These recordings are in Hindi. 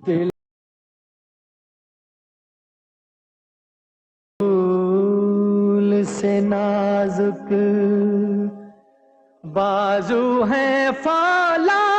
दिल फूल से नाजुक बाजू है फौलाद।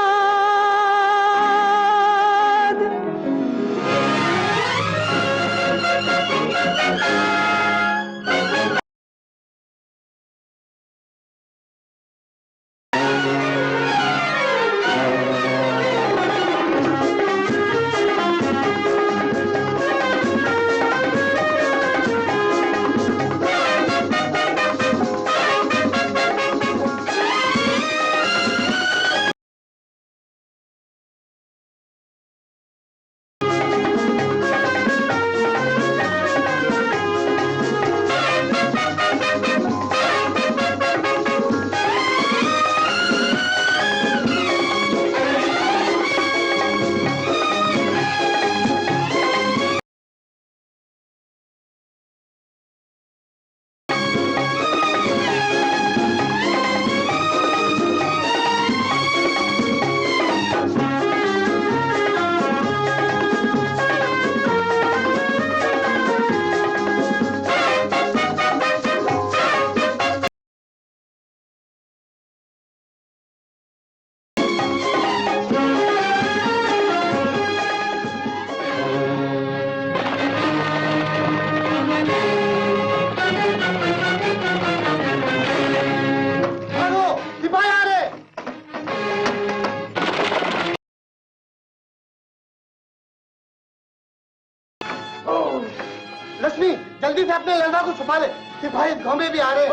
लक्ष्मी जल्दी से अपने लड़का को छुपा ले, सिपाही गांव में भी आ रहे हैं।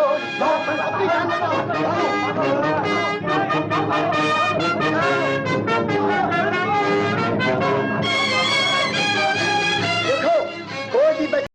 अपनी जान देखो कोई भी बच्चा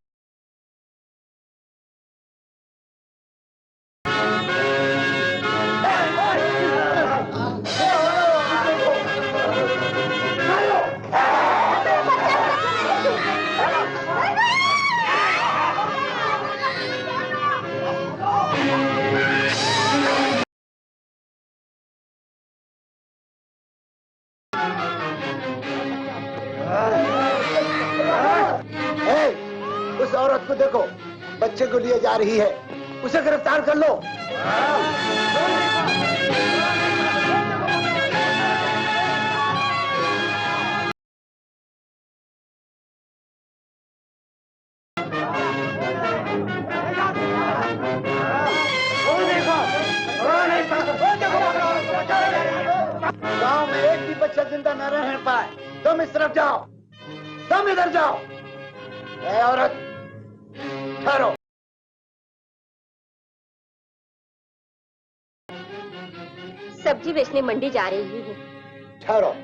उस औरत को देखो, बच्चे को लिए जा रही है, उसे गिरफ्तार कर लो। गांव में एक भी बच्चा जिंदा न रह पाए। तुम इस तरफ जाओ, तुम इधर जाओ। ए औरत ठहरो। सब्जी बेचने मंडी जा रही हूँ। ठहरो।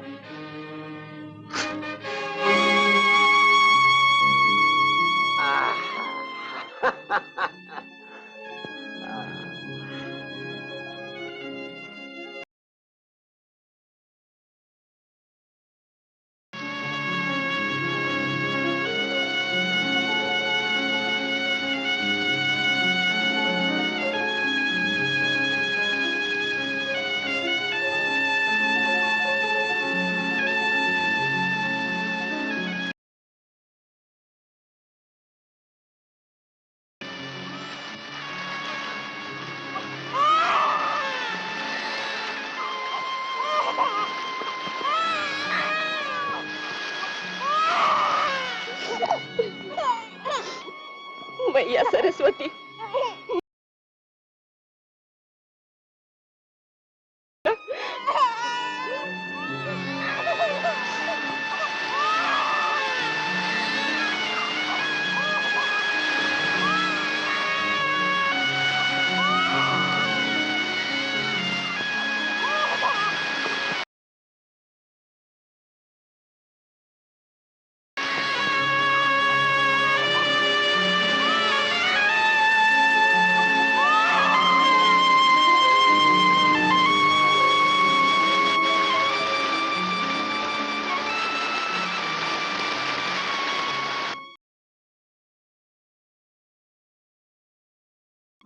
मैया सरस्वती,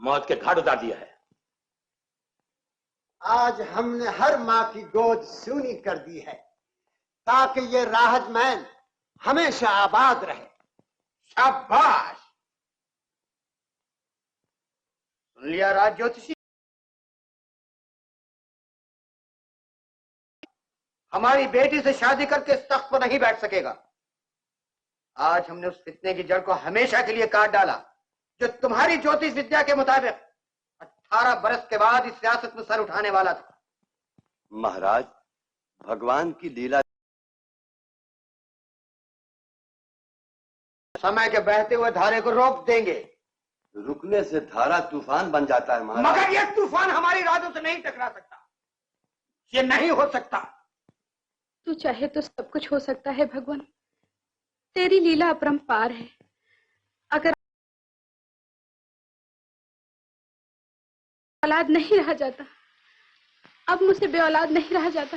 मौत के घाट उतार दिया है। आज हमने हर माँ की गोद सूनी कर दी है ताकि ये राहत महल हमेशा आबाद रहे। शाबाश। सुन लिया राज ज्योतिषी, हमारी बेटी से शादी करके इस तख्त पर नहीं बैठ सकेगा। आज हमने उस फितने की जड़ को हमेशा के लिए काट डाला जो तुम्हारी ज्योतिष विद्या के मुताबिक 18 बरस के बाद इस सियासत में सर उठाने वाला था। महाराज, भगवान की लीला समय के बहते हुए धारे को रोक देंगे। रुकने से धारा तूफान बन जाता है महाराज। मगर यह तूफान हमारी रातों से नहीं टकरा सकता। ये नहीं हो सकता। तू चाहे तो सब कुछ हो सकता है भगवान। तेरी लीला अपरंपार है। अगर औलाद नहीं रहा जाता, अब मुझसे बे औलाद नहीं रहा जाता।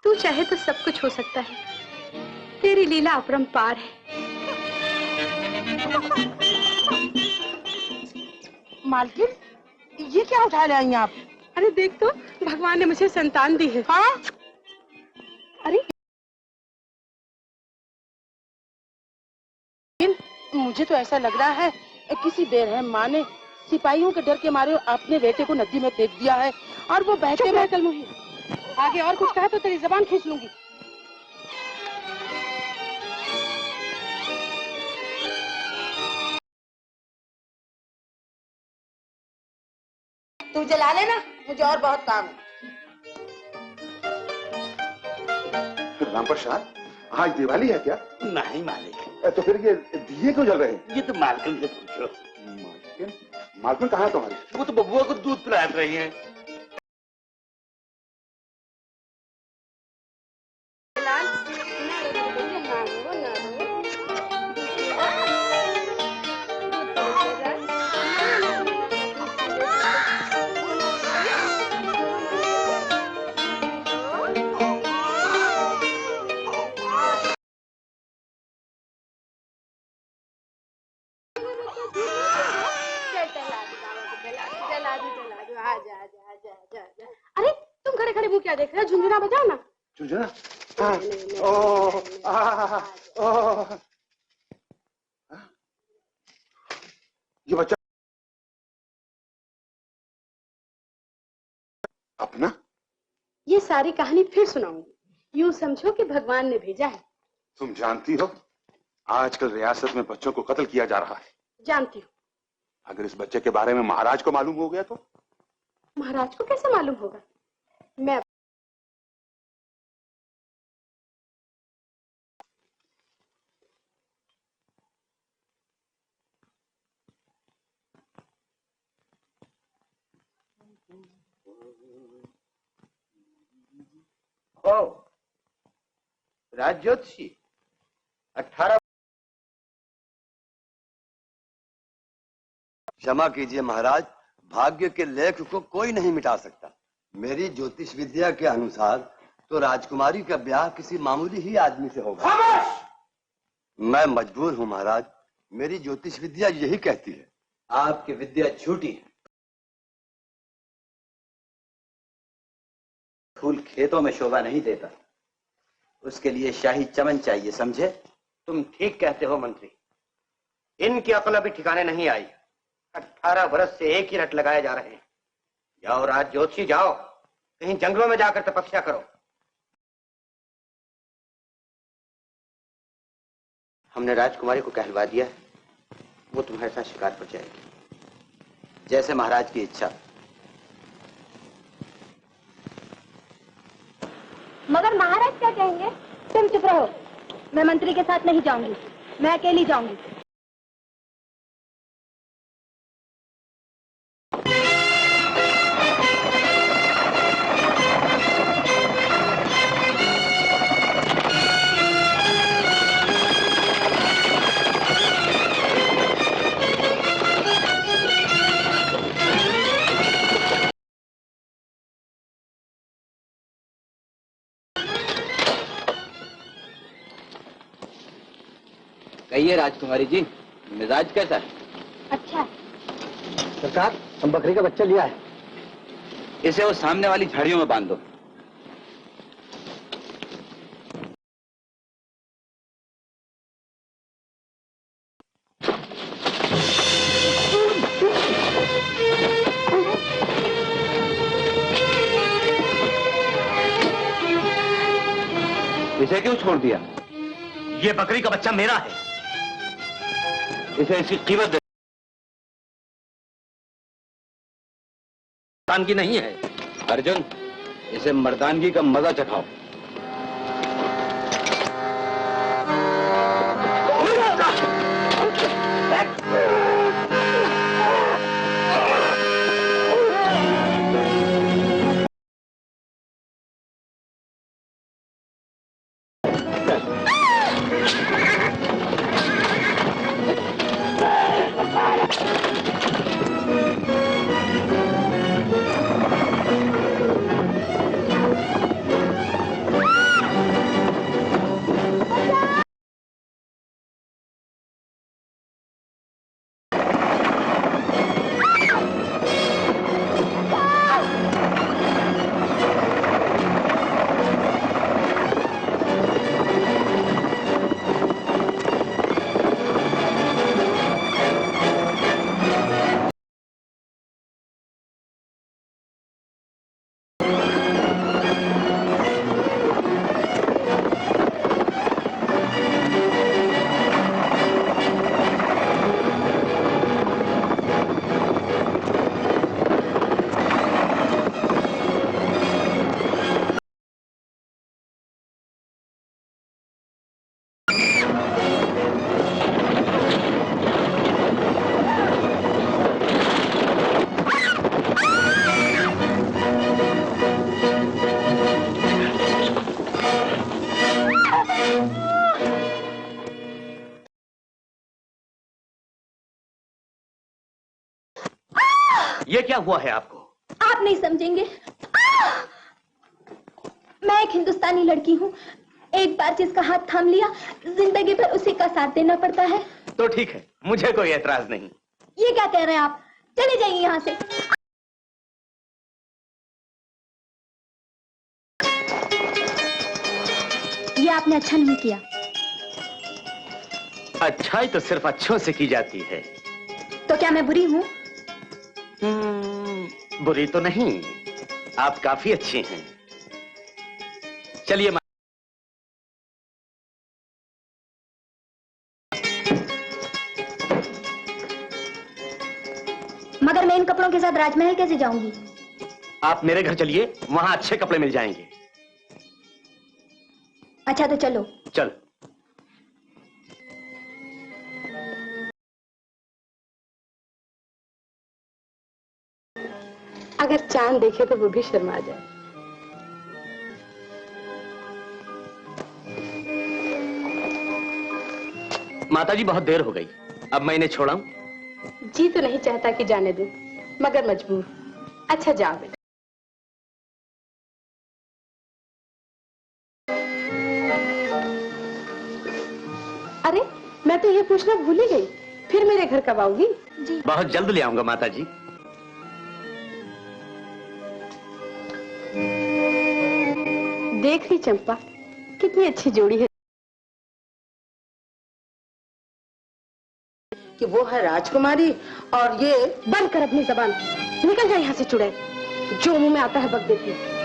तू चाहे तो सब कुछ हो सकता है। तेरी लीला अपरंपार है। मालकिन, ये क्या उठा ले आई आप? अरे देख तो, भगवान ने मुझे संतान दी है। हाँ? अरे मुझे तो ऐसा लग रहा है किसी बेरहम माँ ने सिपाहियों के डर के मारे अपने बेटे को नदी में फेंक दिया है और वो बहते बहते मुही। आगे और कुछ कहा तो तेरी जबान खींच लूंगी। तू जला लेना, मुझे और बहुत काम है। राम प्रसाद, आज दिवाली है क्या? नहीं मालिक। तो फिर ये दिए क्यों जल रहे हैं? ये तो मालकिन से पूछो। मालकिन? मालकिन कहाँ है तुम्हारी? वो तो बबुआ को दूध पिला रही है। अरे तुम खड़े खड़े मुंह क्या देख रहे हो? झुंझुना बजाओ ना। झुंझुना? ओ, ये बच्चा अपना? ये सारी कहानी फिर सुनाऊंगी। यूं समझो कि भगवान ने भेजा है। तुम जानती हो आजकल रियासत में बच्चों को कत्ल किया जा रहा है। जानती हूँ। अगर इस बच्चे के बारे में महाराज को मालूम हो गया तो? महाराज को कैसे मालूम होगा? मैं ओ, राज ज्योतिषी 18। क्षमा कीजिए महाराज, भाग्य के लेख को कोई नहीं मिटा सकता। मेरी ज्योतिष विद्या के अनुसार तो राजकुमारी का ब्याह किसी मामूली ही आदमी से होगा। मैं मजबूर हूँ महाराज, मेरी ज्योतिष विद्या यही कहती है। आपकी विद्या झूठी है। फूल खेतों में शोभा नहीं देता, उसके लिए शाही चमन चाहिए, समझे? तुम ठीक कहते हो मंत्री, इनकी अकल अभी ठिकाने नहीं आई। 18 बरस से एक ही रट लगाए जा रहे हैं। जाओ राज ज्योतिषी, जाओ कहीं जंगलों में जाकर तपस्या करो। हमने राजकुमारी को कहलवा दिया है, वो तुम्हारे साथ शिकार पर जाएगी। जैसे महाराज की इच्छा। मगर महाराज क्या कहेंगे? तुम चुप रहो। मैं मंत्री के साथ नहीं जाऊंगी, मैं अकेली जाऊंगी। कहिए राजकुमारी जी, मिजाज कैसा है? अच्छा। सरकार, हम बकरी का बच्चा लिया है। इसे वो सामने वाली झाड़ियों में बांध दो। इसे क्यों छोड़ दिया? ये बकरी का बच्चा मेरा है। इसे इसकी कीमत दे। मर्दानगी नहीं है। अर्जुन, इसे मर्दानगी का मजा चखाओ। ये क्या हुआ है आपको? आप नहीं समझेंगे। मैं एक हिंदुस्तानी लड़की हूँ। एक बार जिसका हाथ थाम लिया, जिंदगी भर उसी का साथ देना पड़ता है। तो ठीक है, मुझे कोई एतराज नहीं। ये क्या कह रहे हैं आप? चले जाइए यहाँ से। ये आपने अच्छा नहीं किया। अच्छाई तो सिर्फ अच्छों से की जाती है। तो क्या मैं बुरी हूँ? बुरी तो नहीं, आप काफी अच्छी हैं। चलिए। मगर मैं इन कपड़ों के साथ राजमहल कैसे जाऊंगी? आप मेरे घर चलिए, वहां अच्छे कपड़े मिल जाएंगे। अच्छा तो चलो। चल। अगर चांद देखे तो वो भी शर्मा जाए। माताजी, बहुत देर हो गई, अब मैं इन्हें छोड़ाऊं? जी तो नहीं चाहता कि जाने दूं, मगर मजबूर। अच्छा जाओ बेटा। अरे मैं तो ये पूछना भूल ही गई, फिर मेरे घर कब आओगी? जी बहुत जल्द ले आऊंगा माताजी। देख रही चंपा, कितनी अच्छी जोड़ी है। कि वो है राजकुमारी और ये। बंद कर अपनी जबान, निकल जाए यहाँ से चुड़ैल, जो मुंह में आता है बक देती है।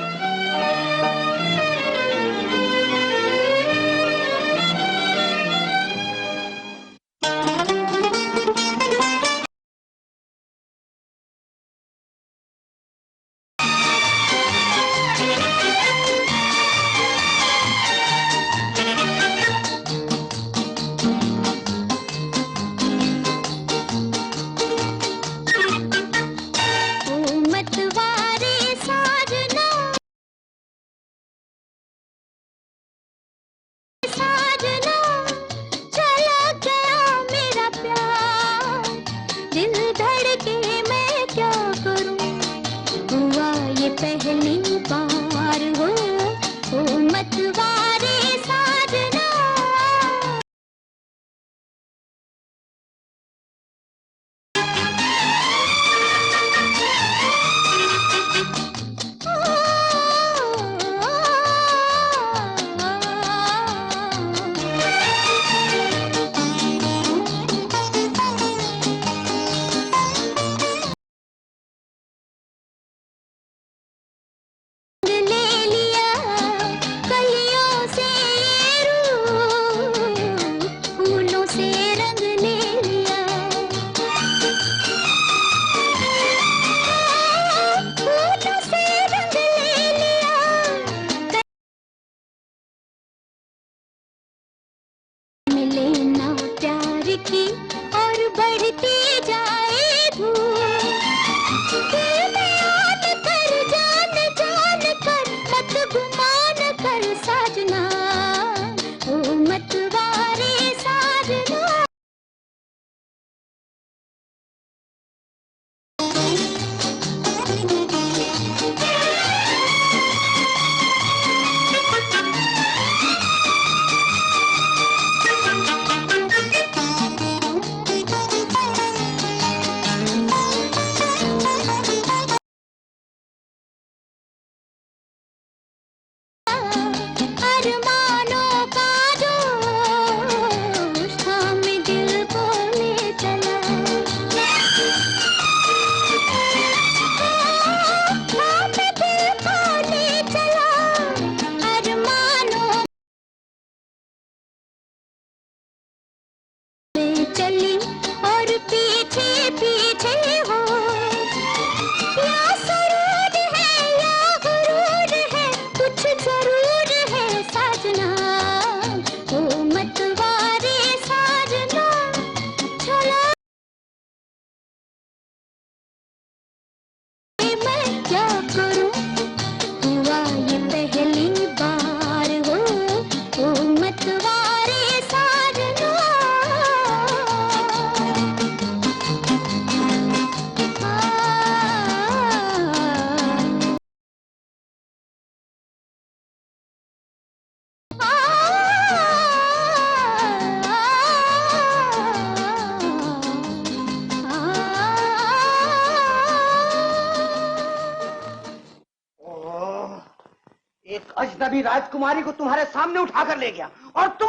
अजनबी राजकुमारी को तुम्हारे सामने उठाकर ले गया और तुम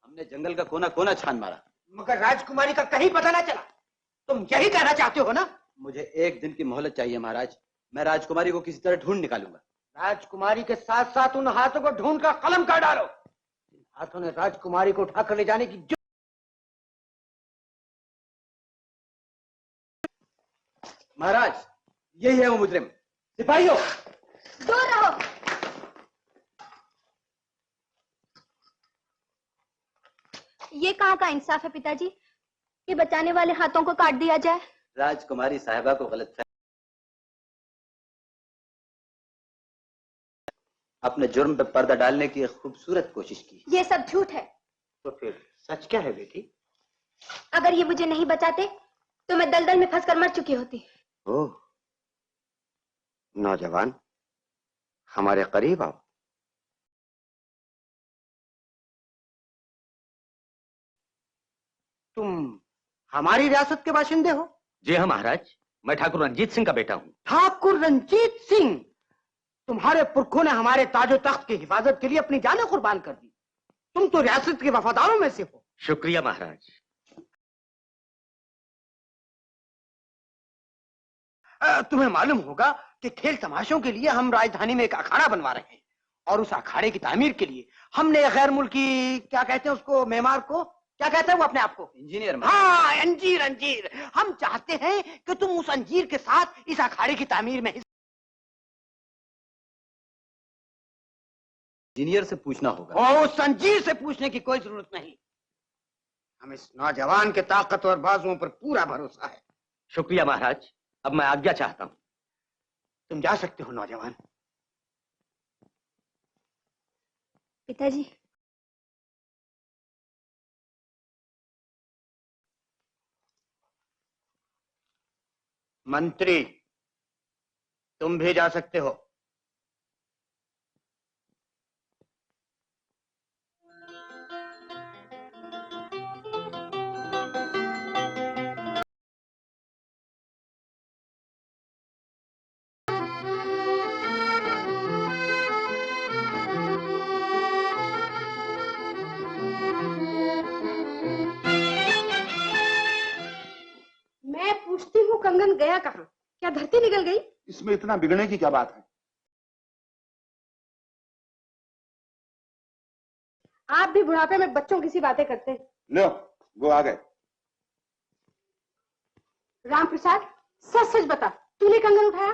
हमने जंगल का कोना कोना छान मारा, मगर राजकुमारी का कहीं पता ना चला। तुम यही कहना चाहते हो ना? मुझे 1 दिन की मोहलत चाहिए महाराज। मैं राजकुमारी को किसी तरह ढूंढ निकालूंगा। राजकुमारी के साथ साथ उन हाथों को ढूंढ कर कलम कर डालो। हाथों ने राजकुमारी को उठाकर ले जाने की महाराज, यही है वो मुजरिम। सिपाहियों, दूर रहो। ये कहाँ का इंसाफ है पिताजी कि बचाने वाले हाथों को काट दिया जाए? राजकुमारी साहिबा को गलत अपने जुर्म पे पर्दा डालने की एक खूबसूरत कोशिश की। ये सब झूठ है। तो फिर सच क्या है बेटी? अगर ये मुझे नहीं बचाते तो मैं दलदल में फंसकर मर चुकी होती। ओह, नौजवान, हमारे करीब आओ। तुम हमारी रियासत के बाशिंदे हो? जी हाँ महाराज, मैं ठाकुर रंजीत सिंह का बेटा हूँ। ठाकुर रंजीत सिंह? तुम्हारे पुरखों ने हमारे ताजो तख्त की हिफाजत के लिए अपनी जानें कुर्बान कर दी। तुम तो रियासत के वफादारों में से हो। शुक्रिया महाराज। तुम्हें मालूम होगा कि खेल तमाशों के लिए हम राजधानी में एक अखाड़ा बनवा रहे हैं और उस अखाड़े की तामीर के लिए हमने गैर मुल्की, क्या कहते हैं उसको, मेमार को, क्या कहते हैं वो अपने आप को? इंजीनियर। हाँ, अंजीर। अंजीर। हम चाहते हैं कि तुम उस अंजीर के साथ इस अखाड़े की तामीर में। इंजीनियर से पूछना होगा। और उस अंजीर से पूछने की कोई जरूरत नहीं। हम इस नौजवान के ताकतवर बाजुओं पर पूरा भरोसा है। शुक्रिया महाराज, अब मैं आज्ञा चाहता हूँ। तुम जा सकते हो नौजवान। पिताजी, मंत्री, तुम भी जा सकते हो। मैं पूछती हूँ, कंगन गया कहाँ? क्या धरती निकल गई? इसमें इतना बिगड़ने की क्या बात है? आप भी बुढ़ापे में बच्चों की सी बातें करते हैं। लो, वो आ गए। राम प्रसाद, सच सच बता, तूने कंगन उठाया?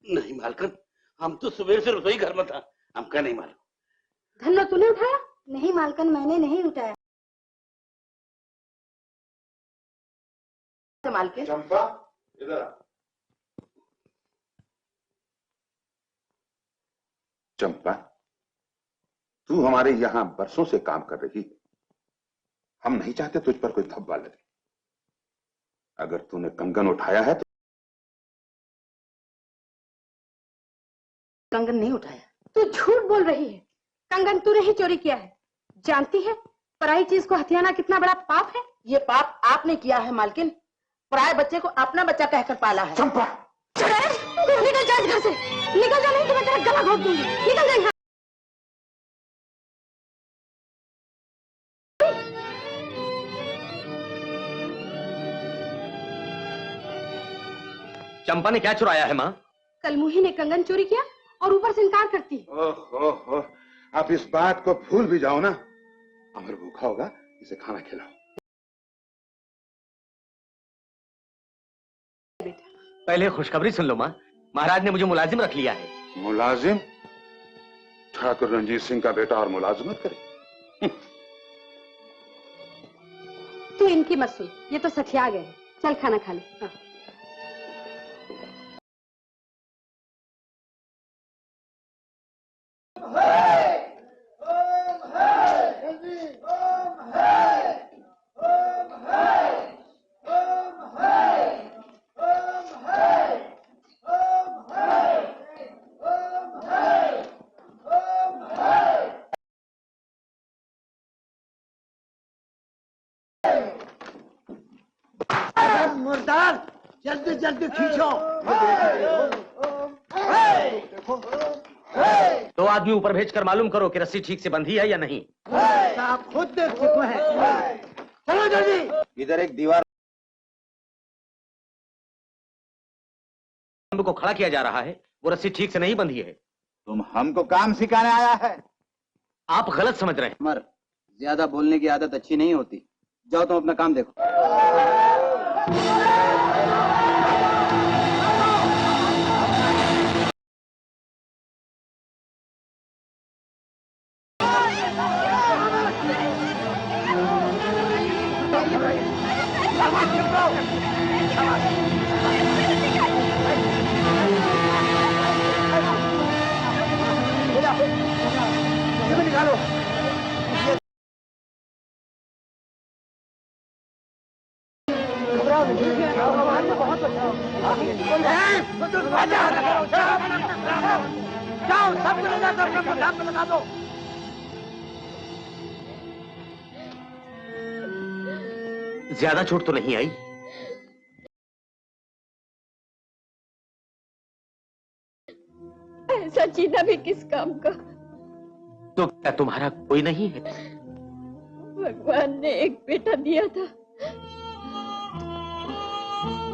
नहीं मालकिन, हम तो सुबह से रसोई घर में था, हमका नहीं मालूम। धन्नो, तूने उठाया? नहीं मालकन, मैंने नहीं उठाया। मालकिन। चंपा, इधर आ। चंपा, तू हमारे यहां बरसों से काम कर रही है। हम नहीं चाहते तुझ पर कोई धब्बा लगे। अगर तूने कंगन उठाया है तो कंगन नहीं उठाया। तू झूठ बोल रही है। कंगन तूने ही चोरी किया है। जानती है पराई चीज को हथियाना कितना बड़ा पाप है? ये पाप आपने किया है मालकिन। पराये बच्चे को अपना बच्चा कहकर पाला है। चंपा, निकल जा इस घर से, निकल जा, नहीं तो मैं तेरा गला घोट दूंगी। निकल जा यहाँ। चंपा ने क्या चुराया है माँ? कलमुही ने कंगन चोरी किया और ऊपर से इनकार करती। ओहो, आप इस बात को भूल भी जाओ ना। अमर भूखा होगा, इसे खाना खिलाओ। पहले खुशखबरी सुन लो माँ, महाराज ने मुझे मुलाजिम रख लिया है। मुलाजिम? ठाकुर रंजीत सिंह का बेटा और मुलाजिमत करे? तू इनकी मत सुन, ये तो सठिया गए हैं। चल खाना खा ले। हाँ। मुर्दार, जल्दी जल्दी खींचो। दो आदमी ऊपर भेजकर मालूम करो कि रस्सी ठीक से बंधी है या नहीं। आप खुद देख चुके हैं। चलो जल्दी। इधर एक दीवार को खड़ा किया जा रहा है, वो रस्सी ठीक से नहीं बंधी है। तुम हमको काम सिखाने आया है? आप गलत समझ रहे हैं। अमर, ज्यादा बोलने की आदत अच्छी नहीं होती। जाओ तुम अपना काम देखो। निकालो। जाओ सब लगा दो। ज्यादा चोट तो नहीं आई? ऐसा जीना भी किस काम का? तो क्या तुम्हारा कोई नहीं है? भगवान ने एक बेटा दिया था।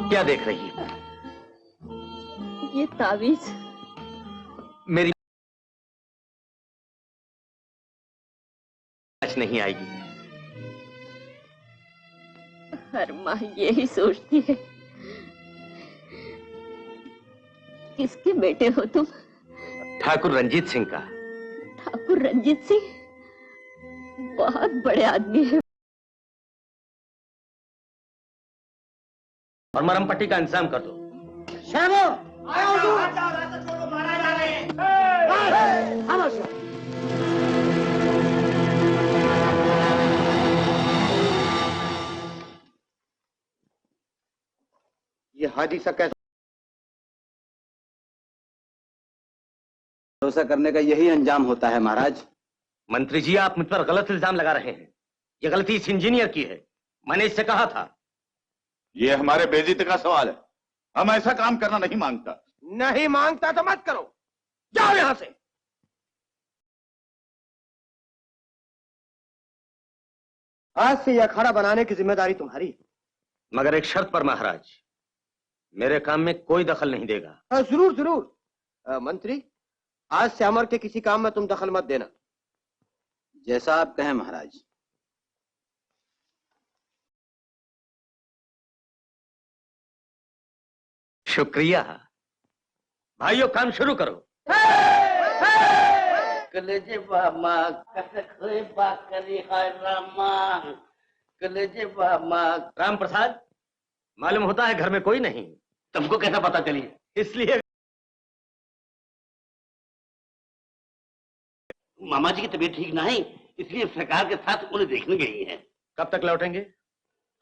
क्या देख रही है? ये तावीज मेरी आज नहीं आएगी। हर माँ यही सोचती है। किसके बेटे हो तुम? ठाकुर रंजीत सिंह का। ठाकुर रंजीत सिंह बहुत बड़े आदमी है। और मरहम पट्टी का इंतजाम कर दो। ये हादसा कैसा? भरोसा करने का यही अंजाम होता है महाराज। मंत्री जी, आप मुझ पर गलत इल्जाम लगा रहे हैं। ये गलती इस इंजीनियर की है। मैंने इससे कहा था। ये हमारे बेइज्जती का सवाल है। हम ऐसा काम करना नहीं मांगता। नहीं मांगता तो मत करो। जाओ यहां से। आज से यह अखाड़ा बनाने की जिम्मेदारी तुम्हारी। मगर एक शर्त पर महाराज, मेरे काम में कोई दखल नहीं देगा। जरूर जरूर। मंत्री, आज से अमर के किसी काम में तुम दखल मत देना। जैसा आप कहें महाराज। शुक्रिया। भाइयों, काम शुरू करो। कलेजे बामा कसखोए बाकरी हाय रामा। कलेजे बामा। राम प्रसाद, मालूम होता है घर में कोई नहीं। तुमको कैसा पता चली? इसलिए मामा जी की तबीयत ठीक ना है, इसलिए सरकार के साथ उन्हें देखने गई हैं। कब तक लौटेंगे?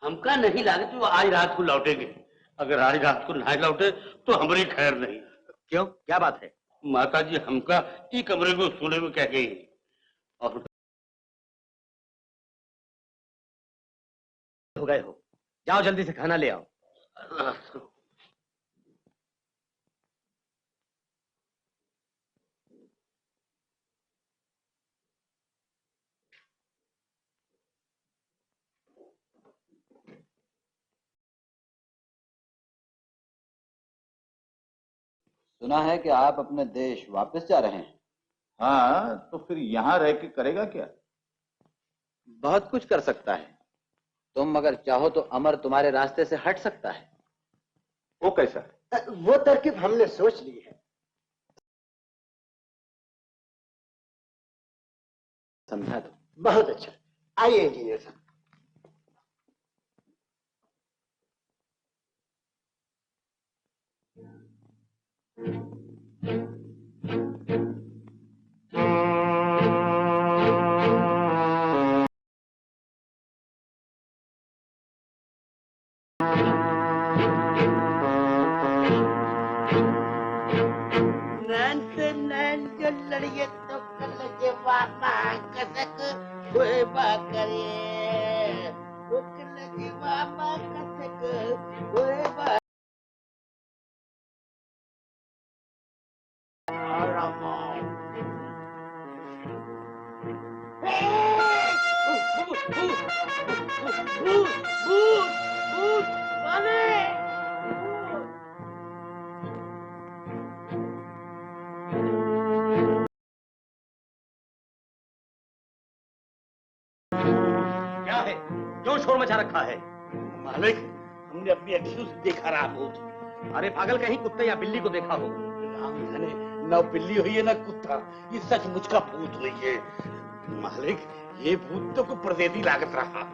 हमका नहीं लागे तो आज रात को लौटेंगे। अगर आज रात को नहीं लौटे तो हमारी खैर नहीं। क्यों, क्या बात है? माता जी हमका ई कमरे को सोने में कह गई और हो गए हो। जाओ जल्दी से खाना ले आओ। सुना है कि आप अपने देश वापस जा रहे हैं। हाँ, तो फिर यहाँ रह के करेगा क्या? बहुत कुछ कर सकता है। तुम अगर चाहो तो अमर तुम्हारे रास्ते से हट सकता है। वो कैसा? वो तरकीब हमने सोच ली है। समझा दो। बहुत अच्छा। आइए इंजीनियर साहब। नैन जो लड़िए तो कलेजे बामा कसक खोए बाकरी। कलेजे बामा कसक खोए बाकरी। रामा। भूत वाले। क्या है? क्यों शोर मचा रखा है? मालिक, हमने अपनी अखियों से देखा रहा भूत। अरे पागल, कहीं कुत्ते या बिल्ली को देखा हो? राम जाने, न बिल्ली हुई है न कुत्ता, ये सचमुच का भूत हुई है। मालिक, ये भूत तो कोई परदेसी लागत रहा।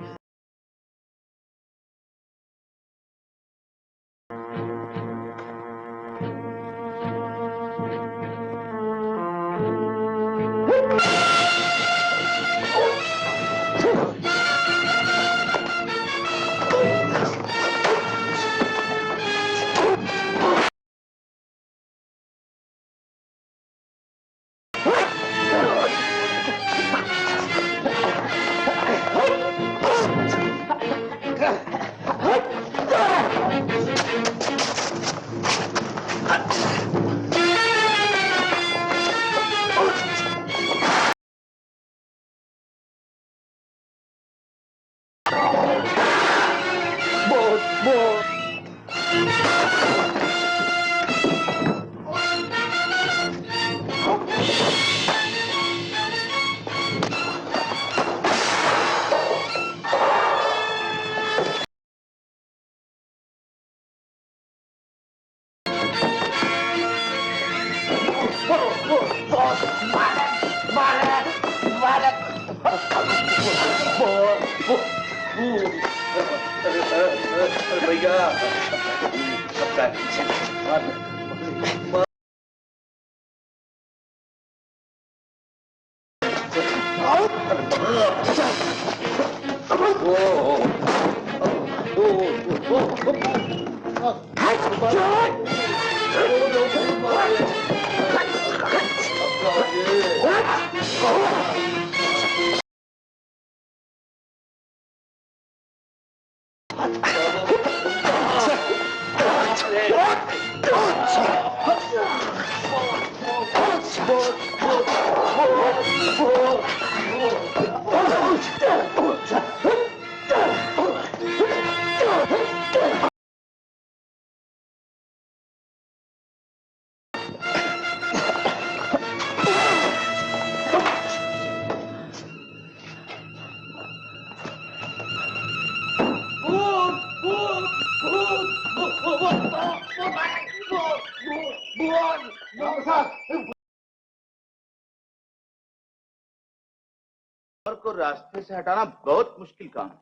को रास्ते से हटाना बहुत मुश्किल काम है।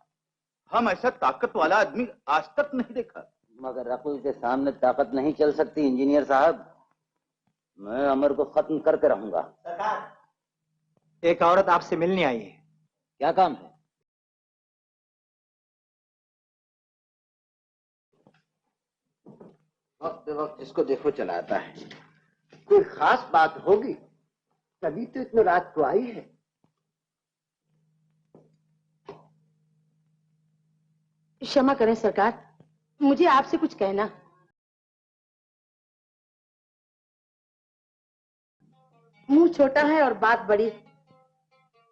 हम ऐसा ताकत वाला आदमी आज तक नहीं देखा। मगर अकुल के सामने ताकत नहीं चल सकती इंजीनियर साहब। मैं अमर को खत्म करके रहूंगा। सरकार, एक औरत आपसे मिलने आई है। क्या काम है? वक्त वक्त जिसको देखो चलाता है। कोई खास बात होगी तभी तो इतनी रात को आई है। क्षमा करें सरकार, मुझे आपसे कुछ कहना। मुंह छोटा है और बात बड़ी।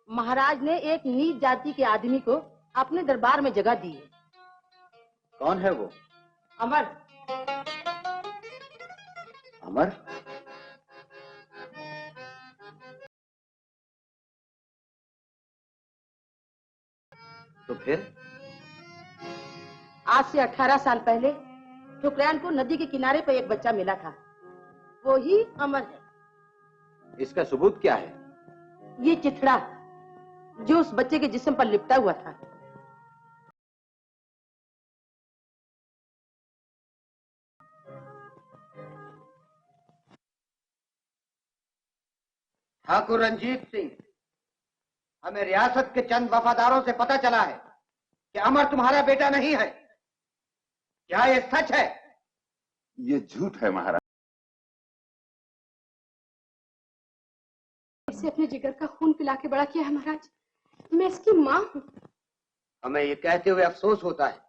महाराज ने एक नीच जाति के आदमी को अपने दरबार में जगह दी है। कौन है वो? अमर। अमर? तो फिर? आज से 18 साल पहले ठुकरान को नदी के किनारे पर एक बच्चा मिला था। वो ही अमर है। इसका सबूत क्या है? ये चिथड़ा जो उस बच्चे के जिस्म पर लिपटा हुआ था। ठाकुर रंजीत सिंह, हमें रियासत के चंद वफादारों से पता चला है कि अमर तुम्हारा बेटा नहीं है। क्या ये सच है? ये झूठ है महाराज। इसे अपने जिगर का खून पिला के बड़ा किया है महाराज। मैं इसकी माँ हूँ। हमें ये कहते हुए अफसोस होता है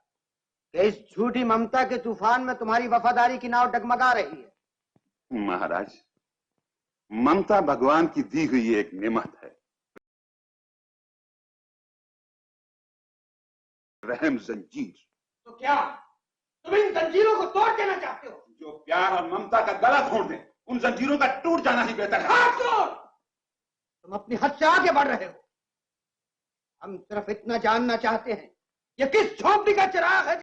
कि इस झूठी ममता के तूफान में तुम्हारी वफादारी की नाव डगमगा रही है। महाराज, ममता भगवान की दी हुई एक नेमत है। रहम जंजीर। तो क्या तुम इन जंजीरों को तोड़ देना चाहते हो? जो प्यार और ममता का गला तोड़ दे, उन जंजीरों का टूट जाना ही बेहतर है। हाथ छोड़! तुम अपनी हद से आगे बढ़ रहे हो। हम सिर्फ इतना जानना चाहते हैं, ये किस झोंपड़ी का चिराग है?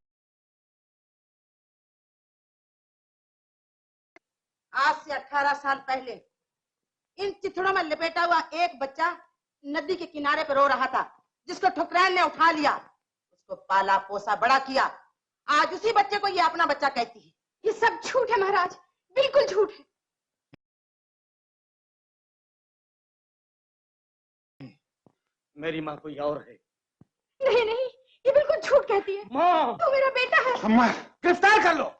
आज से 18 साल पहले इन चिथड़ों में लपेटा हुआ एक बच्चा नदी के किनारे पर रो रहा था, जिसको ठुकरान ने उठा लिया, उसको पाला पोसा बड़ा किया। आज उसी बच्चे को ये अपना बच्चा कहती है। ये सब झूठ है महाराज, बिल्कुल झूठ है। मेरी माँ कोई और है। नहीं नहीं, ये बिल्कुल झूठ कहती है। माँ, तू मेरा बेटा है। अम्मा, गिरफ्तार कर लो।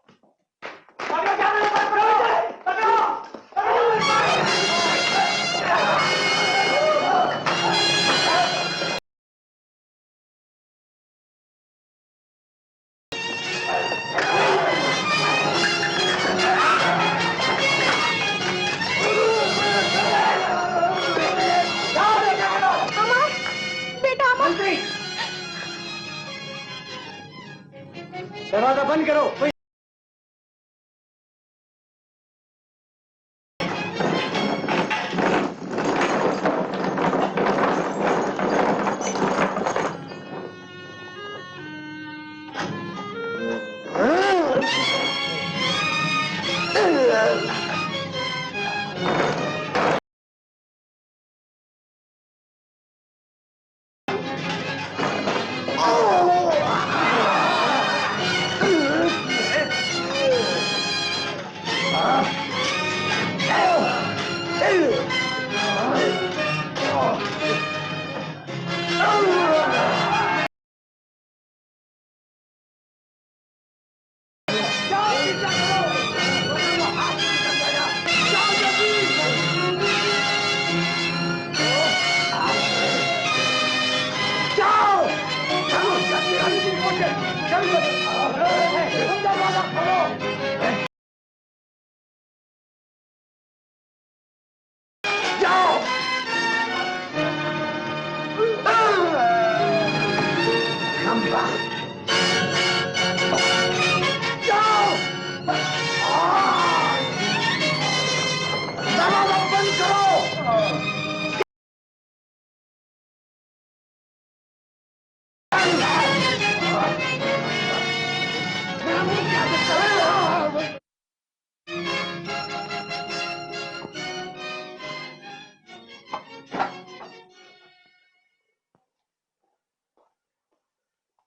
दरवाजा बंद करो।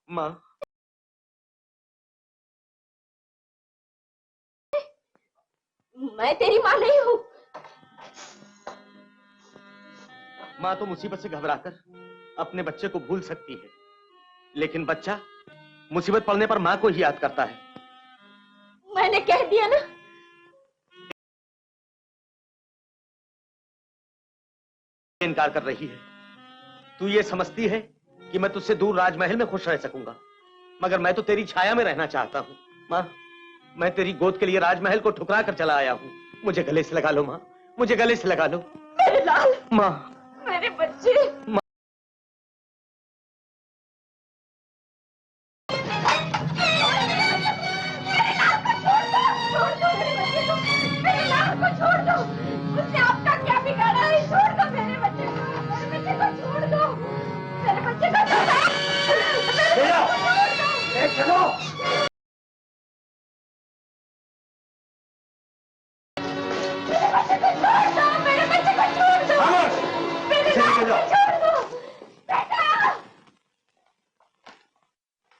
माँ, मैं तेरी माँ नहीं हूँ। माँ तो मुसीबत से घबराकर अपने बच्चे को भूल सकती है, लेकिन बच्चा मुसीबत पड़ने पर माँ को ही याद करता है। मैंने कह दिया ना। इनकार कर रही है। तू ये समझती है कि मैं तुझसे दूर राजमहल में खुश रह सकूंगा, मगर मैं तो तेरी छाया में रहना चाहता हूँ। माँ, मैं तेरी गोद के लिए राजमहल को ठुकरा कर चला आया हूँ। मुझे गले से लगा लो माँ, मुझे गले से लगा लो। मेरे लाल, माँ, मेरे बच्चे। माँ, छोड़ दो, उसने आपका क्या बिगाड़ा है? छोड़ दो मेरे बच्चे को, मेरे बच्चे को छोड़ दो, मेरे बच्चे को छोड़ दो, चलो। मेरे बच्चे को छोड़ दो, मेरे बच्चे को छोड़ दो, मेरे लाल को छोड़ दो, बेटा।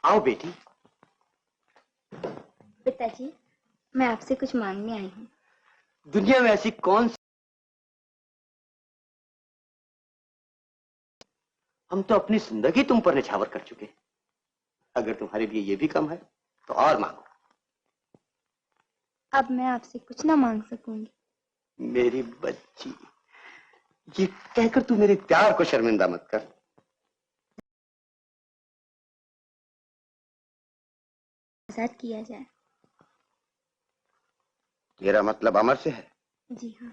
आओ बेटी। पिताजी, मैं आपसे कुछ मांगने आई हूँ। दुनिया में ऐसी कौन सी, हम तो अपनी जिंदगी तुम पर निछावर कर चुके। अगर तुम्हारे लिए ये भी कम है तो और मांगो। अब मैं आपसे कुछ ना मांग सकूंगी। मेरी बच्ची, ये कहकर तू मेरे प्यार को शर्मिंदा मत कर। आजाद किया जाए। तेरा मतलब अमर से है? जी हाँ।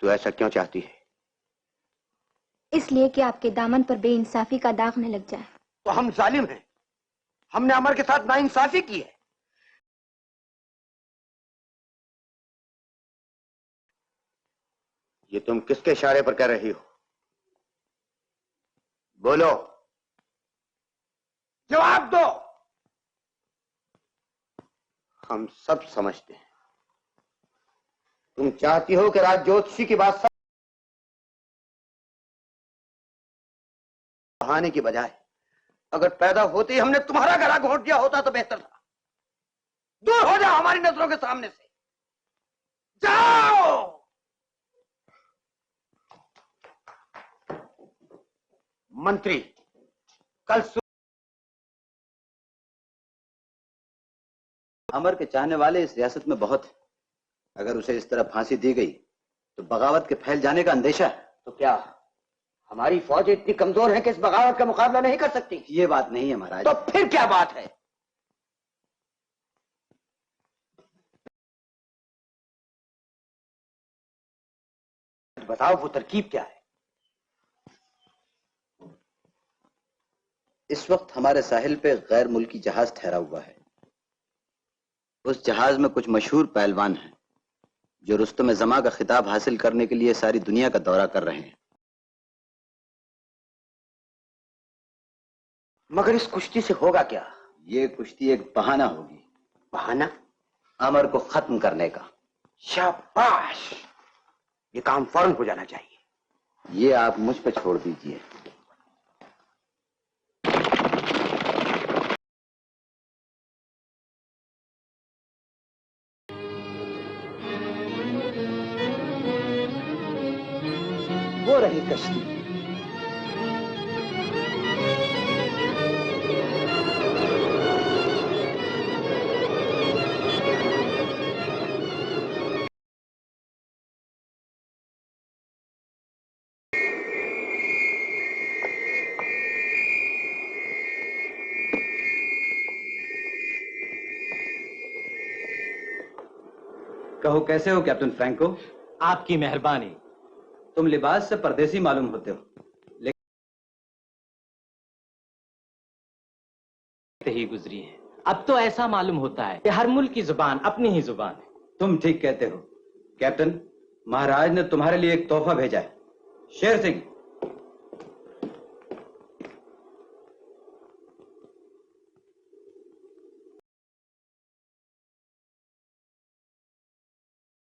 तू ऐसा क्यों चाहती है? इसलिए कि आपके दामन पर बेइंसाफी का दाग न लग जाए। तो हम जालिम हैं, हमने अमर के साथ नाइंसाफी की है। ये तुम किसके इशारे पर कह रही हो? बोलो, जवाब दो। हम सब समझते हैं तुम चाहती हो कि राज ज्योतिषी की बात सब बहाने की बजाय अगर पैदा होते ही हमने तुम्हारा गला घोंट दिया होता तो बेहतर था। दूर हो जाओ हमारी नजरों के सामने से, जाओ। मंत्री, कल अमर के चाहने वाले इस रियासत में बहुत हैं। अगर उसे इस तरह फांसी दी गई तो बगावत के फैल जाने का अंदेशा है। तो क्या हमारी फौज इतनी कमजोर है कि इस बगावत का मुकाबला नहीं कर सकती? ये बात नहीं है महाराज। तो फिर क्या बात है? बताओ वो तरकीब क्या है? इस वक्त हमारे साहिल पे गैर मुल्की जहाज ठहरा हुआ है। उस जहाज में कुछ मशहूर पहलवान हैं जो रुस्तम जमा का खिताब हासिल करने के लिए सारी दुनिया का दौरा कर रहे हैं। मगर इस कुश्ती से होगा क्या? ये कुश्ती एक बहाना होगी। बहाना? अमर को खत्म करने का। शाबाश, ये काम फौरन हो जाना चाहिए। ये आप मुझ पर छोड़ दीजिए। वो रही कश्ती। कहो कैसे हो कैप्टन फ्रैंको? आपकी मेहरबानी। तुम लिबास से परदेसी मालूम होते हो, लेकिन ही गुजरी है। अब तो ऐसा मालूम होता है कि हर मुल्क की जुबान अपनी ही जुबान है। तुम ठीक कहते हो कैप्टन। महाराज ने तुम्हारे लिए एक तोहफा भेजा है। शेर सिंह,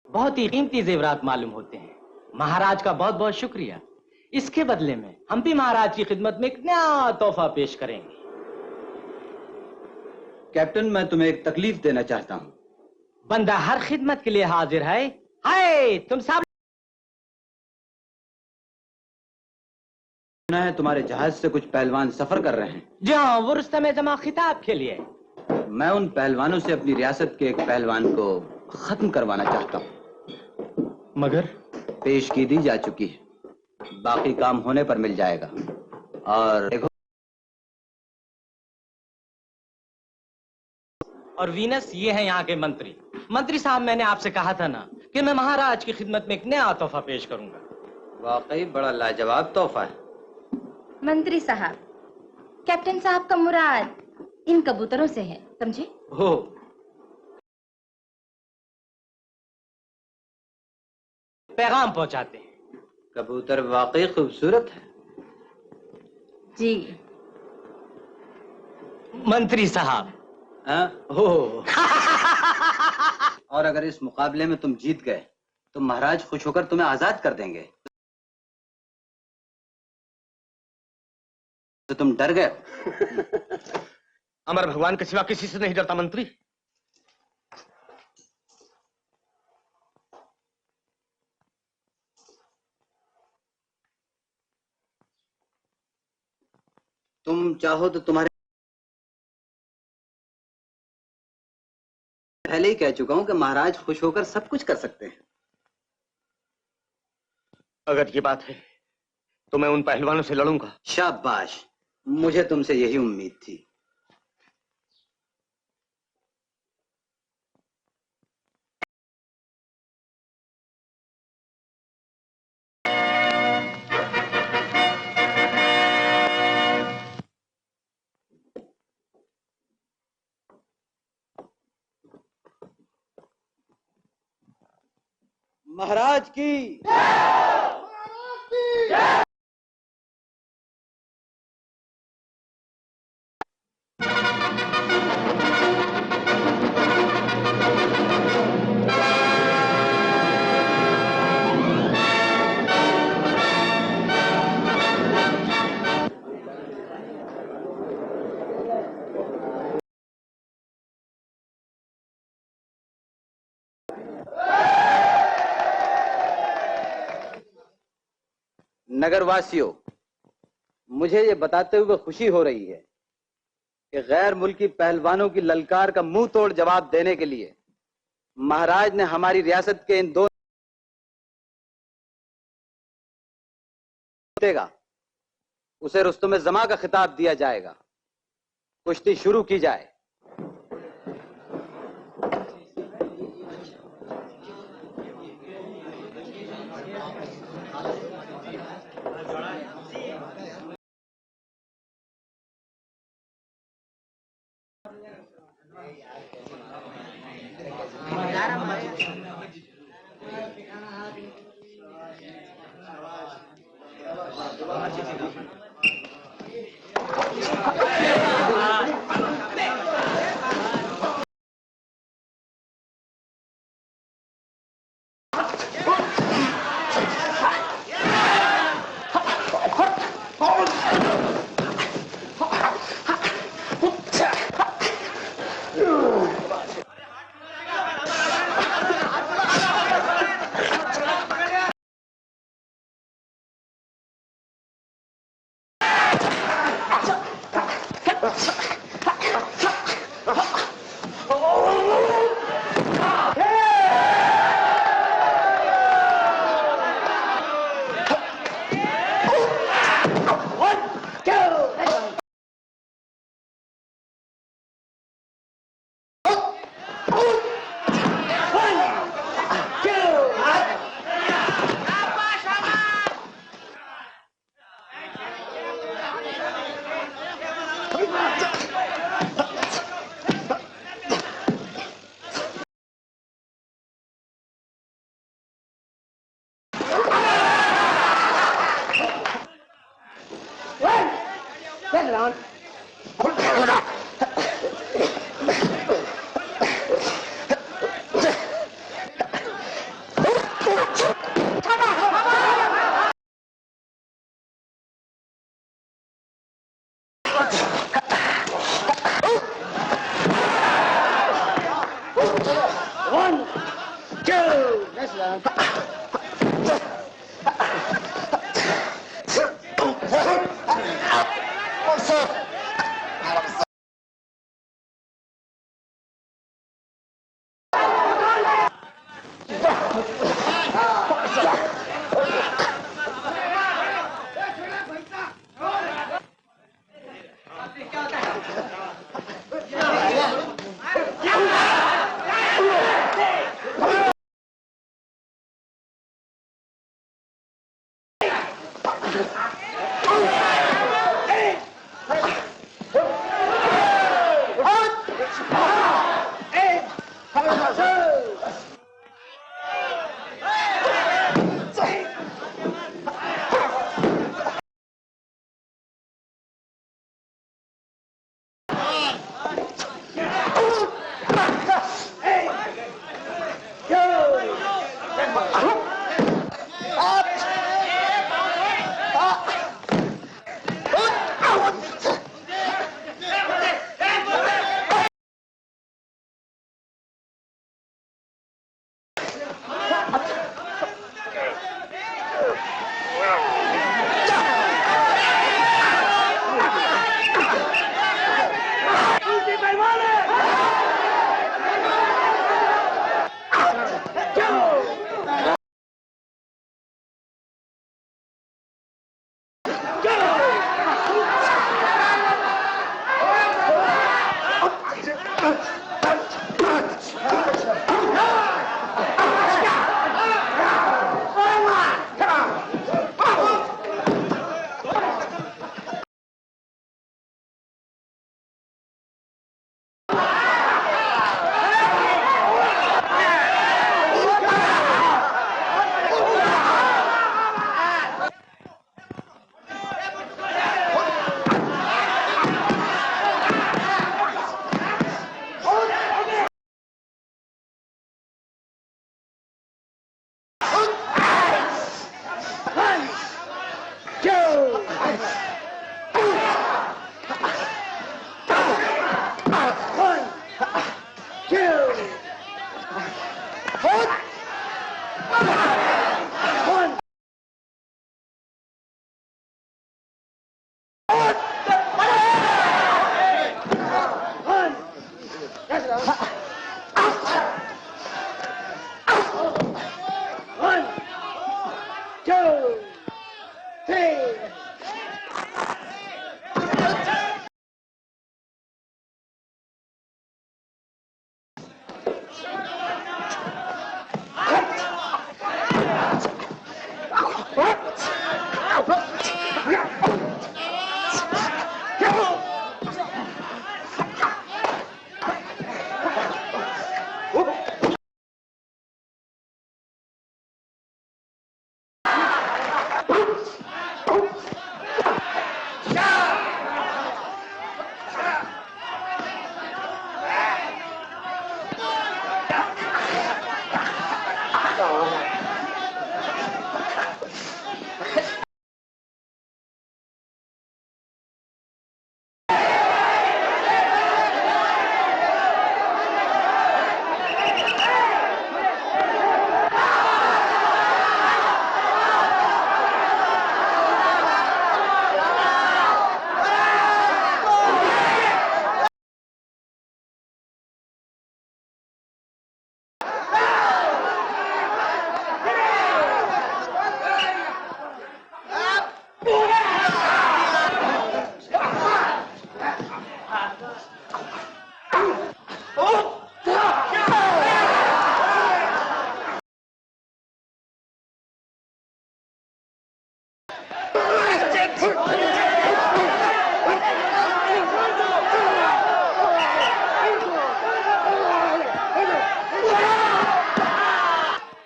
बहुत ही कीमती जेवरात मालूम होते हैं। महाराज का बहुत बहुत शुक्रिया। इसके बदले में हम भी महाराज की खिदमत में एक नया तोहफा पेश करेंगे। कैप्टन मैं तुम्हें एक तकलीफ देना चाहता हूं। बंदा हर खिदमत के लिए हाजिर है। हाय तुम सब सुना है तुम्हारे जहाज से कुछ पहलवान सफर कर रहे हैं। जी हाँ, वो रुस्तम जमा खिताब के लिए। मैं उन पहलवानों से अपनी रियासत के एक पहलवान को खत्म करवाना चाहता हूं। मगर पेशगी जा चुकी है, बाकी काम होने पर मिल जाएगा। और देखो, और वीनस ये है यहाँ के मंत्री। मंत्री साहब, मैंने आपसे कहा था ना कि मैं महाराज की खिदमत में एक नया तोहफा पेश करूंगा। वाकई बड़ा लाजवाब तोहफा है। मंत्री साहब, कैप्टन साहब का मुराद इन कबूतरों से है, समझे? हो, पैगाम पहुंचाते हैं। कबूतर वाकई खूबसूरत है। जी मंत्री साहब। हो। और अगर इस मुकाबले में तुम जीत गए तो महाराज खुश होकर तुम्हें आजाद कर देंगे। तो तुम डर गए? अमर भगवान के सिवा किसी से नहीं डरता मंत्री। तुम चाहो तो तुम्हारे पहले ही कह चुका हूं कि महाराज खुश होकर सब कुछ कर सकते हैं। अगर ये बात है तो मैं उन पहलवानों से लड़ूंगा। शाबाश, मुझे तुमसे यही उम्मीद थी। महाराज की। नगरवासियों, मुझे ये बताते हुए खुशी हो रही है कि गैर मुल्की पहलवानों की ललकार का मुंह तोड़ जवाब देने के लिए महाराज ने हमारी रियासत के इन दो देगा, उसे रुस्तुम जमा का खिताब दिया जाएगा। कुश्ती शुरू की जाए।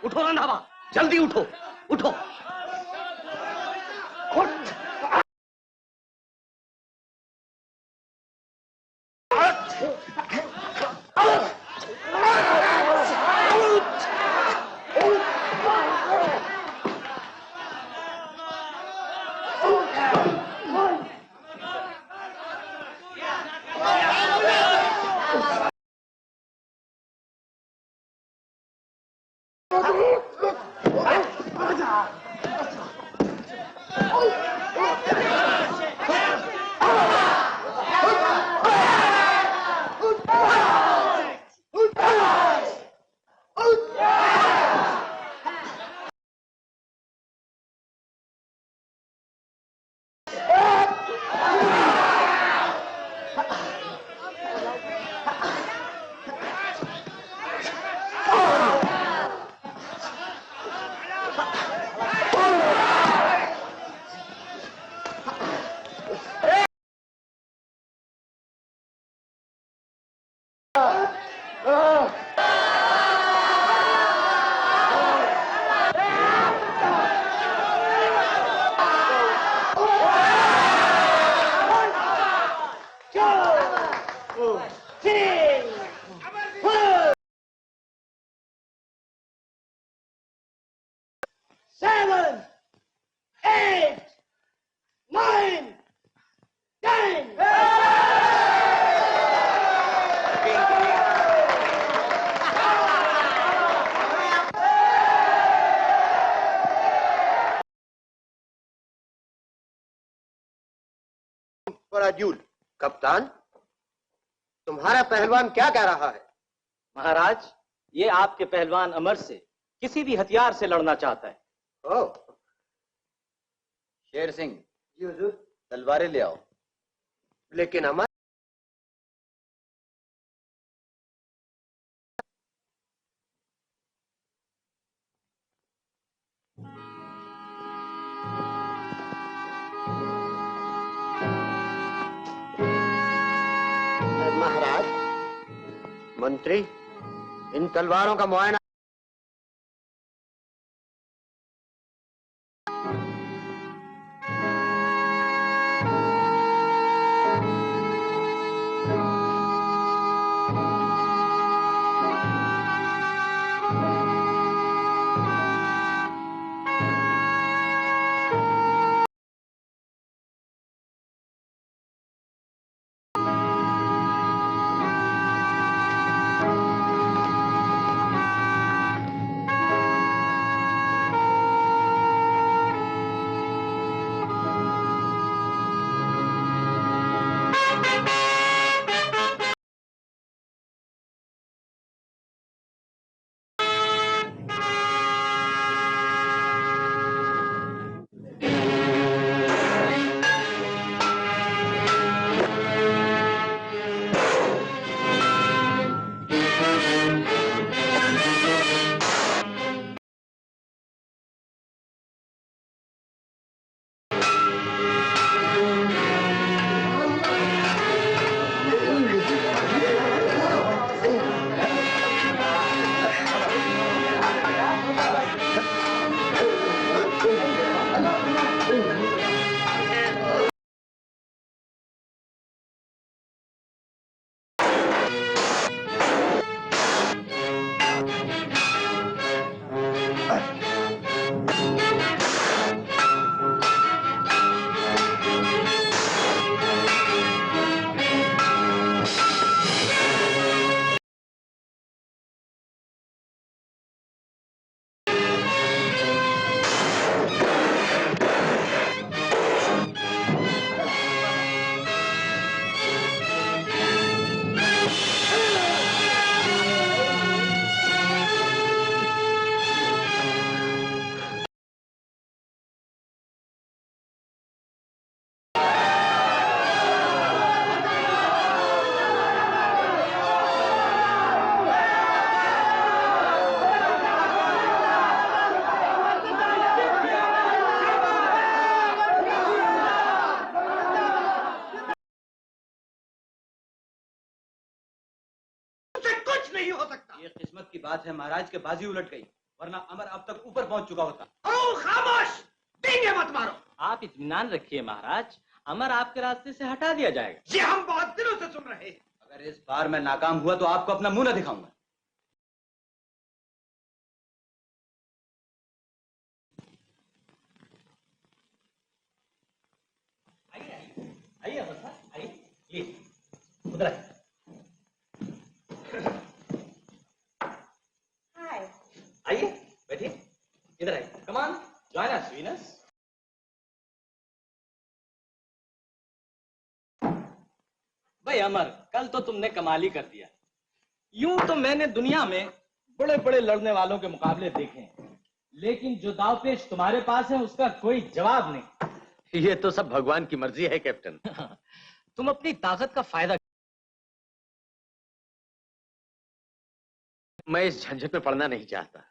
उठो रंधावा, जल्दी उठो, उठो। कप्तान, तुम्हारा पहलवान क्या कह रहा है? महाराज, ये आपके पहलवान अमर से किसी भी हथियार से लड़ना चाहता है। ओह, शेर सिंह जी हुजूर, तलवारें ले आओ। लेकिन अमर महाराज, मंत्री, इन तलवारों का मुआयना नहीं हो सकता। ये किस्मत की बात है महाराज के बाजी उलट गई, वरना अमर अब तक ऊपर पहुंच चुका होता। ओ खामोश, डींगे मत मारो। आप इत्मीनान रखिए महाराज, अमर आपके रास्ते से हटा दिया जाएगा। ये हम बहुत दिनों से सुन रहे हैं। अगर इस बार मैं नाकाम हुआ तो आपको अपना मुंह न दिखाऊंगा। आइए अमर साहब, आइए, उधर आइए, बैठिए, इधर आइए, come on, join us Venus. भाई अमर, कल तो तुमने कमाल ही कर दिया। यूं तो मैंने दुनिया में बड़े बड़े लड़ने वालों के मुकाबले देखे हैं, लेकिन जो दावपेच तुम्हारे पास है उसका कोई जवाब नहीं। ये तो सब भगवान की मर्जी है कैप्टन। तुम अपनी ताकत का फायदा। मैं इस झंझट में पड़ना नहीं चाहता।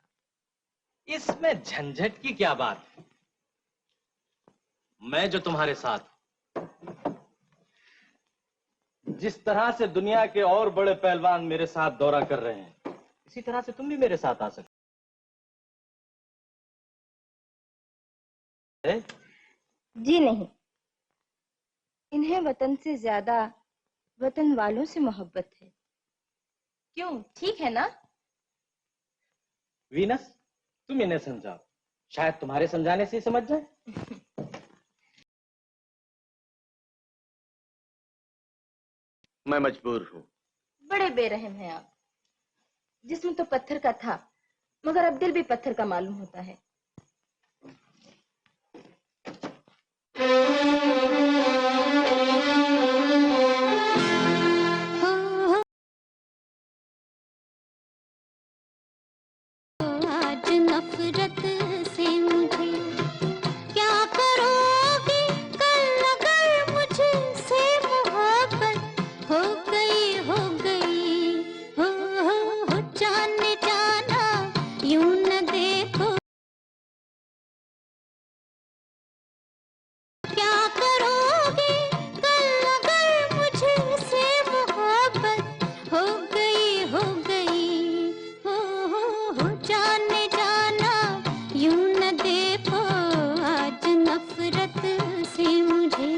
इसमें झंझट की क्या बात है? मैं जो तुम्हारे साथ, जिस तरह से दुनिया के और बड़े पहलवान मेरे साथ दौरा कर रहे हैं, इसी तरह से तुम भी मेरे साथ आ सकते। जी नहीं, इन्हें वतन से ज्यादा वतन वालों से मोहब्बत है। क्यों, ठीक है ना? वीनस, तुम इन्हें समझाओ, शायद तुम्हारे समझाने से ही समझ जाए। मैं मजबूर हूँ। बड़े बेरहम हैं आप। जिस्म तो पत्थर का था, मगर अब दिल भी पत्थर का मालूम होता है। आज नफरत से मुझे क्या करोगे, कल अगर मुझसे मोहब्बत हो गई हो जाने जाना, यूं न देखो। क्या करोगे कल अगर मुझसे मोहब्बत हो गई हो जाने जाना, यूं न देखो आज नफरत से मुझे।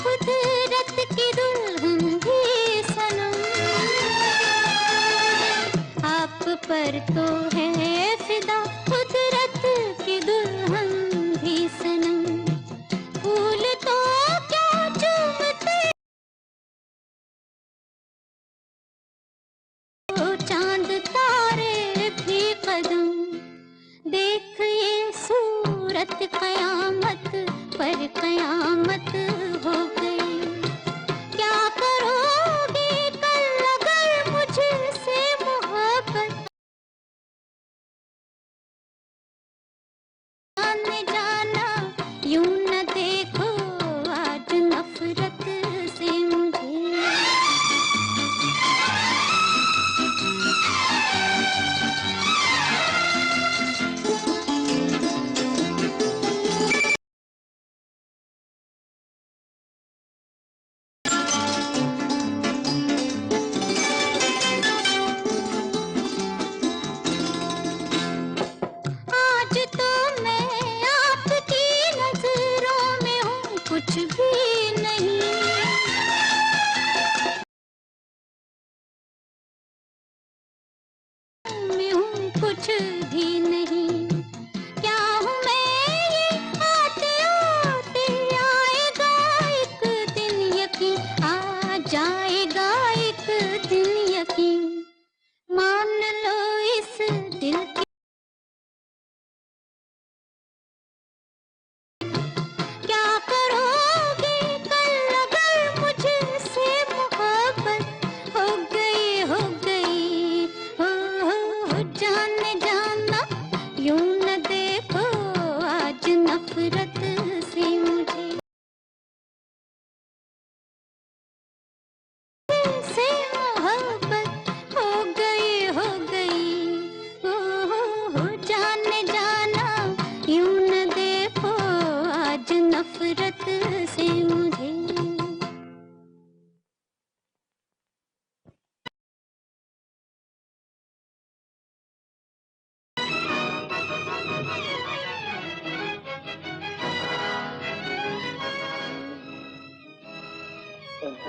कुदरत की दुल्हन भी सनम, आप पर तो है फिदा कुदरत की दुल्हन भी सनम। फूल तो क्या चूमते चांद तारे भी कदम, देख ये सूरत कयामत पर कयामत हो गई। क्या करोगे कल अगर मुझसे मोहब्बत, जाने जाना, यूं न देखो आज नफरत से मुझे। आज तो मैं आपकी नजरों में हूँ कुछ भी नहीं, मैं हूँ कुछ भी नहीं। क्या हूँ मैं ये आते आते, आएगा एक दिन यकीन, आ जाएगा एक दिन यकीन। मान लो इस दिल की क्या करोगे कल अगर मुझसे मोहब्बत हो गई हो जाने जाना, यूं न देखो आज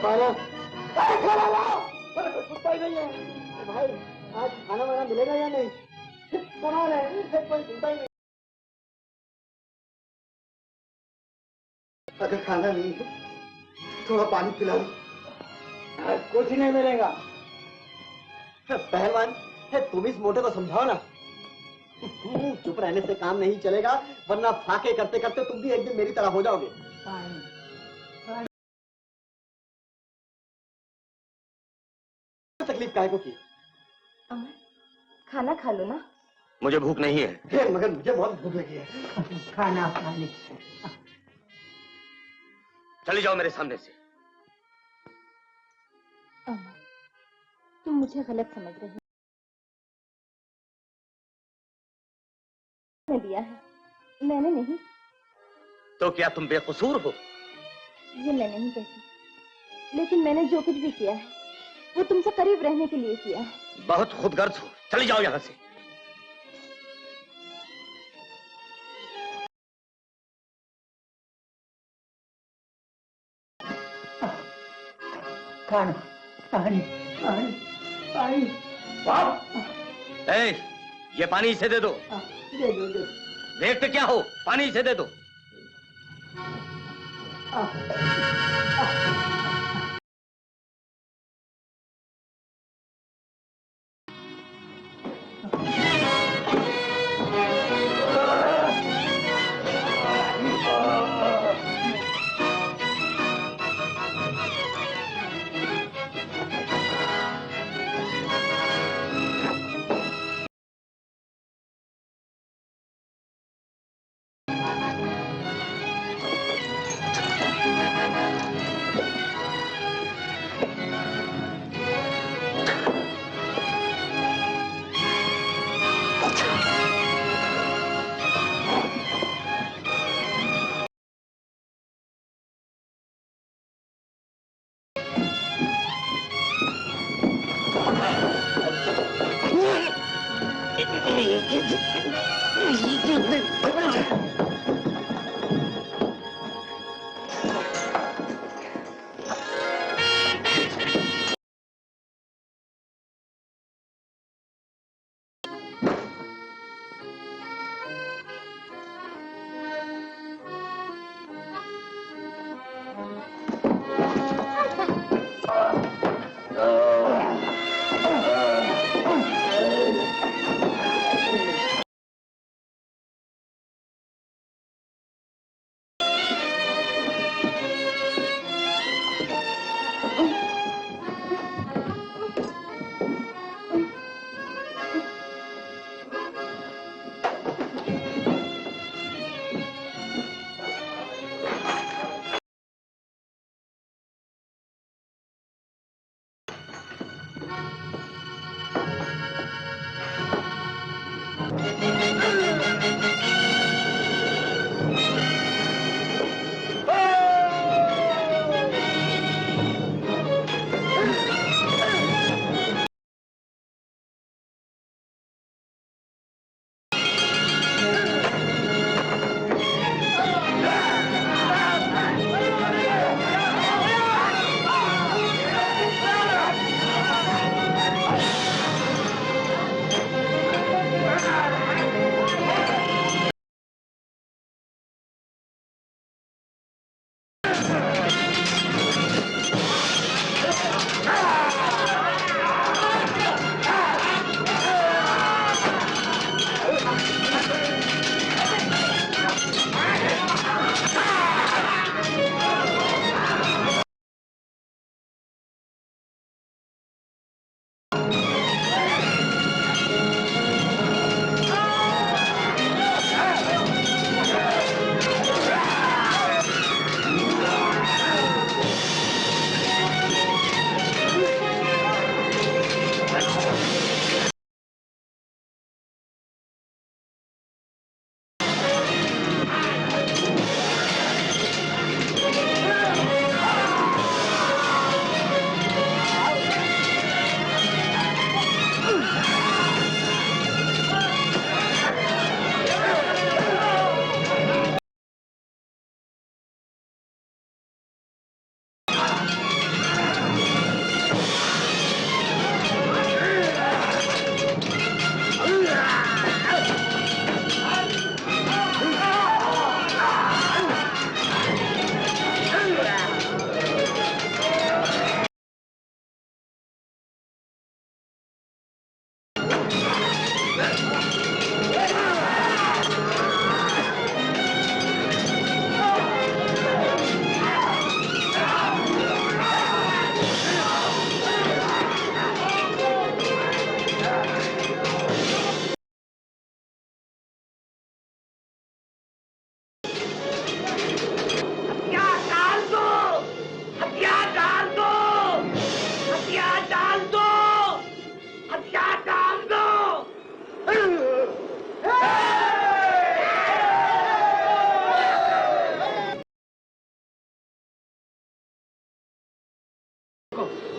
खाना, खाना लाओ। अरे कुछ सुनता ही नहीं है भाई, आज खाना वाना मिलेगा या नहीं? कमाल है, कोई सुनता ही नहीं। अगर खाना नहीं है थोड़ा पानी पिलाओ। कुछ नहीं मिलेगा। पहलवान तुम इस मोटे को समझाओ ना। चुप रहने से काम नहीं चलेगा, वरना फाके करते करते तुम भी एक दिन मेरी तरह हो जाओगे। तकलीफ काहे को की? अमर, खाना खा लो ना। मुझे भूख नहीं है। मगर मुझे बहुत भूख लगी है। खाना पानी। चले जाओ मेरे सामने से। अमर, तुम मुझे गलत समझ रहे हो। मैंने दिया है, मैंने नहीं। तो क्या तुम बेकसूर हो? ये मैं नहीं कहती, लेकिन मैंने जो कुछ भी किया है वो तुमसे करीब रहने के लिए किया है। बहुत खुदगर्ज हो, चले जाओ यहाँ से। खाना पानी पानी पानी। ये पानी इसे दे दो। दे दो दे। देखते क्या हो, पानी इसे दे दो।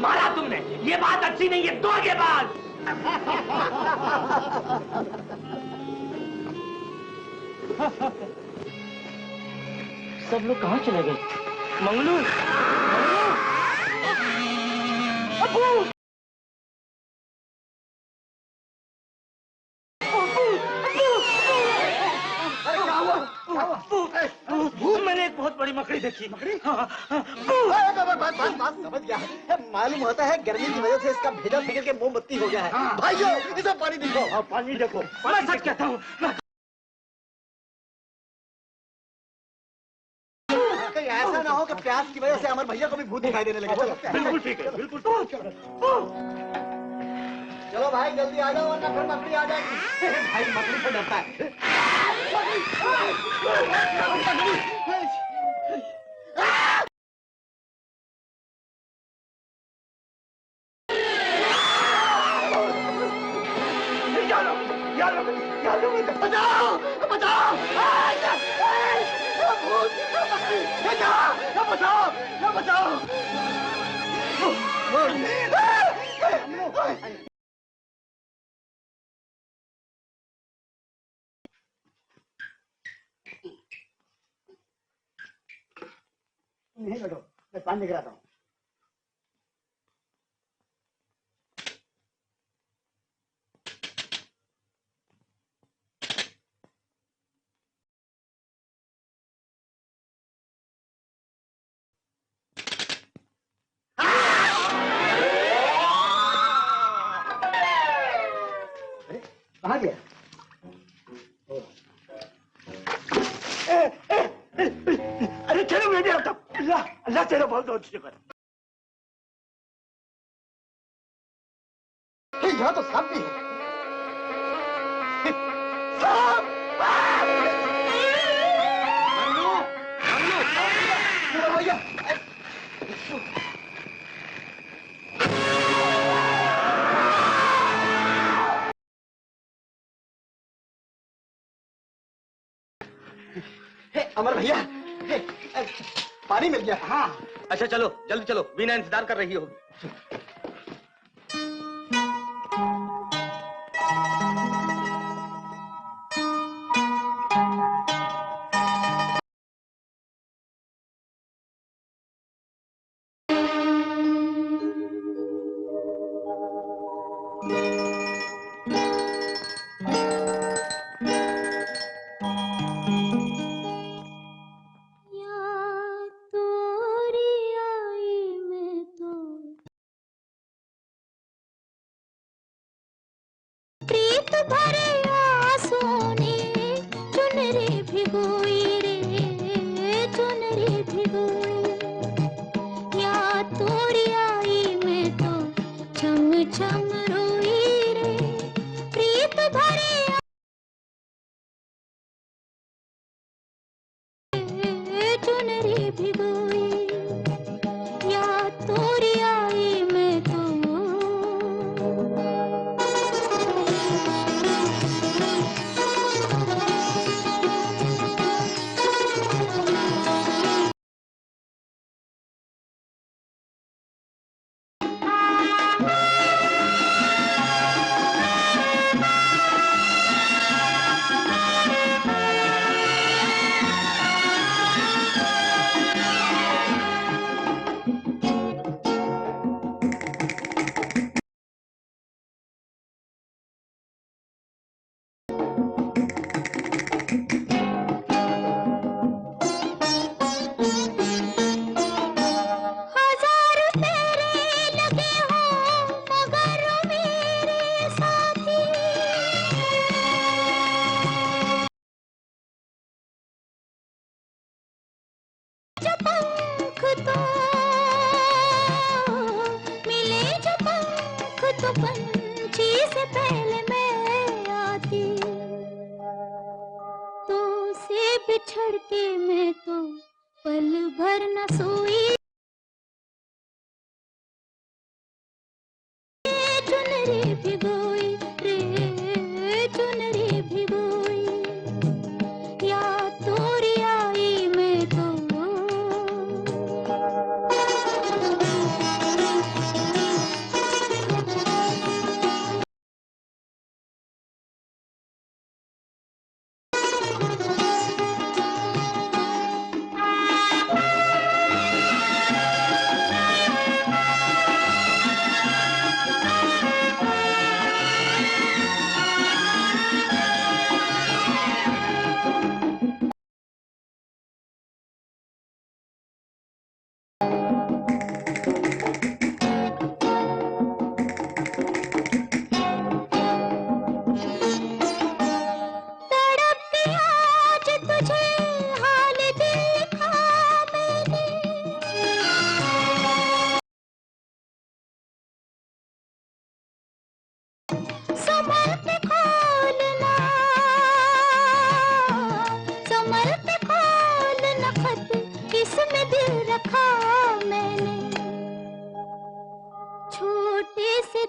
मारा तुमने, ये बात अच्छी नहीं है, धोखेबाज। सब लोग कहाँ चले गए? मंगलू, मैंने एक बहुत बड़ी मकड़ी देखी। मकड़ी? समझ गया है। मालूम होता है गर्मी की वजह से इसका भेजा पिघल के मोमबत्ती हो गया है। भाइयों, इसे पानी देखो। पानी देखो, मैं सच कहता हूँ। कहीं ऐसा ना हो कि प्यास की वजह से अमर भैया को भी भूत दिखाई देने लगे। बिल्कुल ठीक है, बिल्कुल। चलो भाई जल्दी आ जाओ वरना फिर मकड़ी आ जाएगी। भाई मकड़ी से डरता है। बचाओ बचाओ बचाओ बचाओ। नहीं बैठो, मैं पानी गिराता हूँ। कहाँ गया? अरे चलो बेटे, अब तक अल्लाह अल्लाह तेरा बहुत बहुत शुक्र। यहाँ तो सांप भी है। अमर भैया, पानी मिल गया। हाँ अच्छा चलो, जल्दी चलो, वीना इंतजार कर रही होगी। बिछड़ के मैं तो पल भर न सोई। चुनरी भिगोई रे चुनरी भिगोई, या तोरी आई मैं तो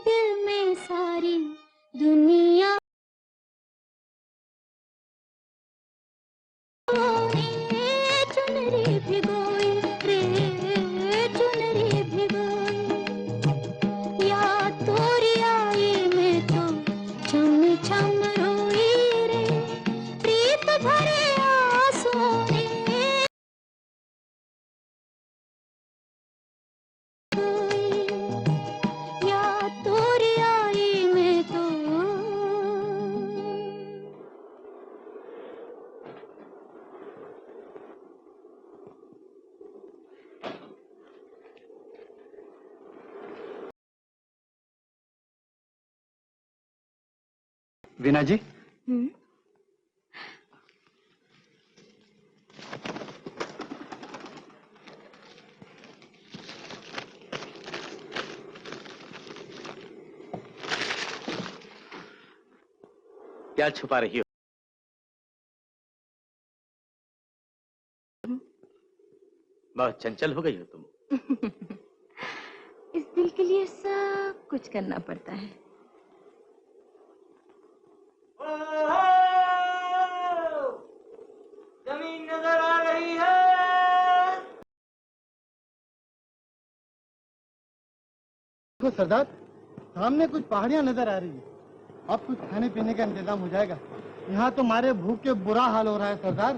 दिल में सारी दुनिया चुनरी भिगोई रे, चुनरी भिगोई, या तोरी आई मैं तो छम छम रोई रे, प्रीत भरे आंसू ने या तोरी आई मैं तो। वीना जी, क्या छुपा रही हो? बहुत चंचल हो गई हो तुम। इस दिल के लिए सब कुछ करना पड़ता है। जमीन नजर आ रही है। देखो सरदार, सामने कुछ पहाड़ियां नजर आ रही है। अब कुछ खाने पीने का इंतजाम हो जाएगा। यहाँ तो मारे भूख के बुरा हाल हो रहा है सरदार।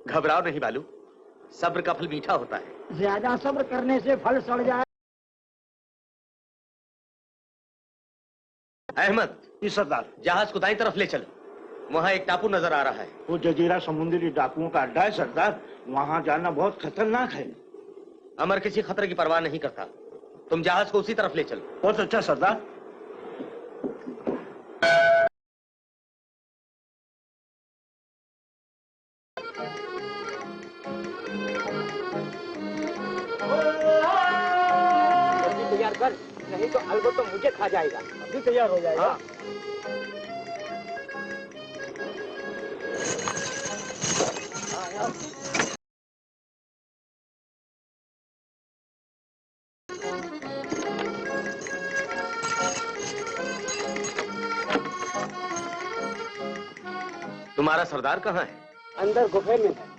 घबराओ नहीं बालू, सब्र का फल मीठा होता है। ज्यादा सब्र करने से फल सड़ जाए। अहमद, जी सरदार। जहाज को दाईं तरफ ले चलो, वहाँ एक टापू नजर आ रहा है। वो जजीरा समुद्री डाकुओं का अड्डा है सरदार, वहाँ जाना बहुत खतरनाक है। अमर किसी खतरे की परवाह नहीं करता, तुम जहाज को उसी तरफ ले चलो। बहुत अच्छा सरदार। तैयार कर, नहीं तो अलगो तो मुझे खा जाएगा। अभी तैयार हो जाएगा। हाँ। तुम्हारा सरदार कहाँ है? अंदर गुफे में है।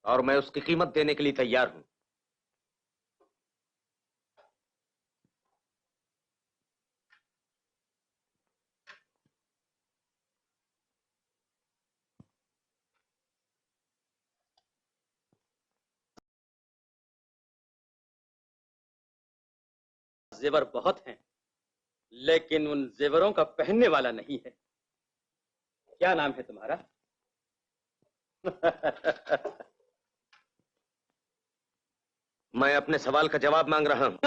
और मैं उसकी कीमत देने के लिए तैयार हूं। जेवर बहुत हैं, लेकिन उन जेवरों का पहनने वाला नहीं है। क्या नाम है तुम्हारा? मैं अपने सवाल का जवाब मांग रहा हूं।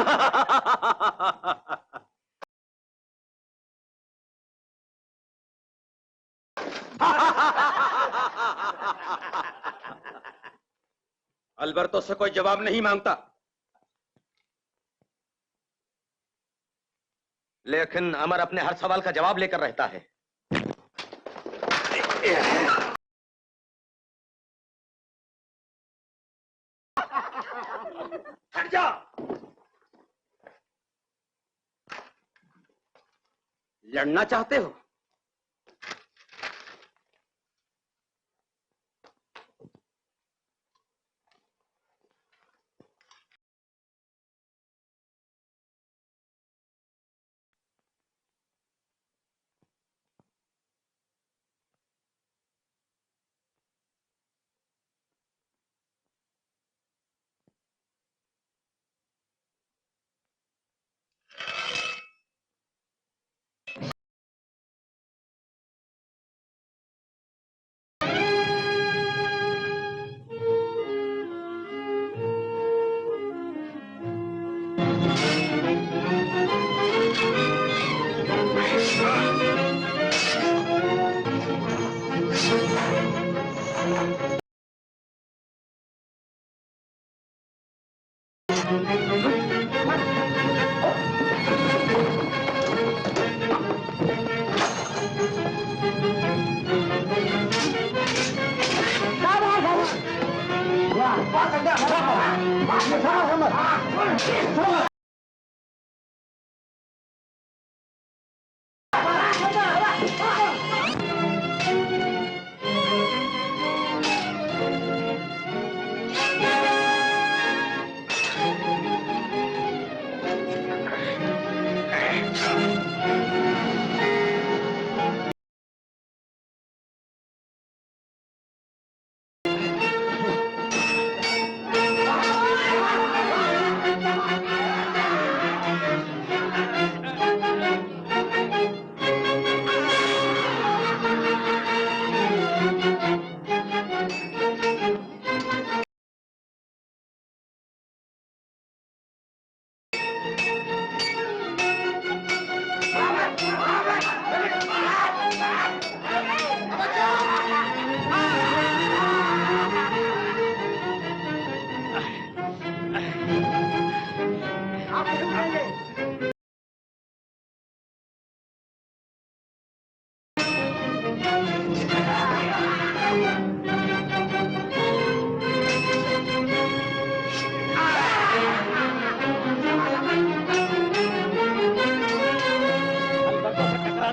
अल्बर्टो से कोई जवाब नहीं मांगता, लेकिन अमर अपने हर सवाल का जवाब लेकर रहता है। हट जा! लड़ना चाहते हो?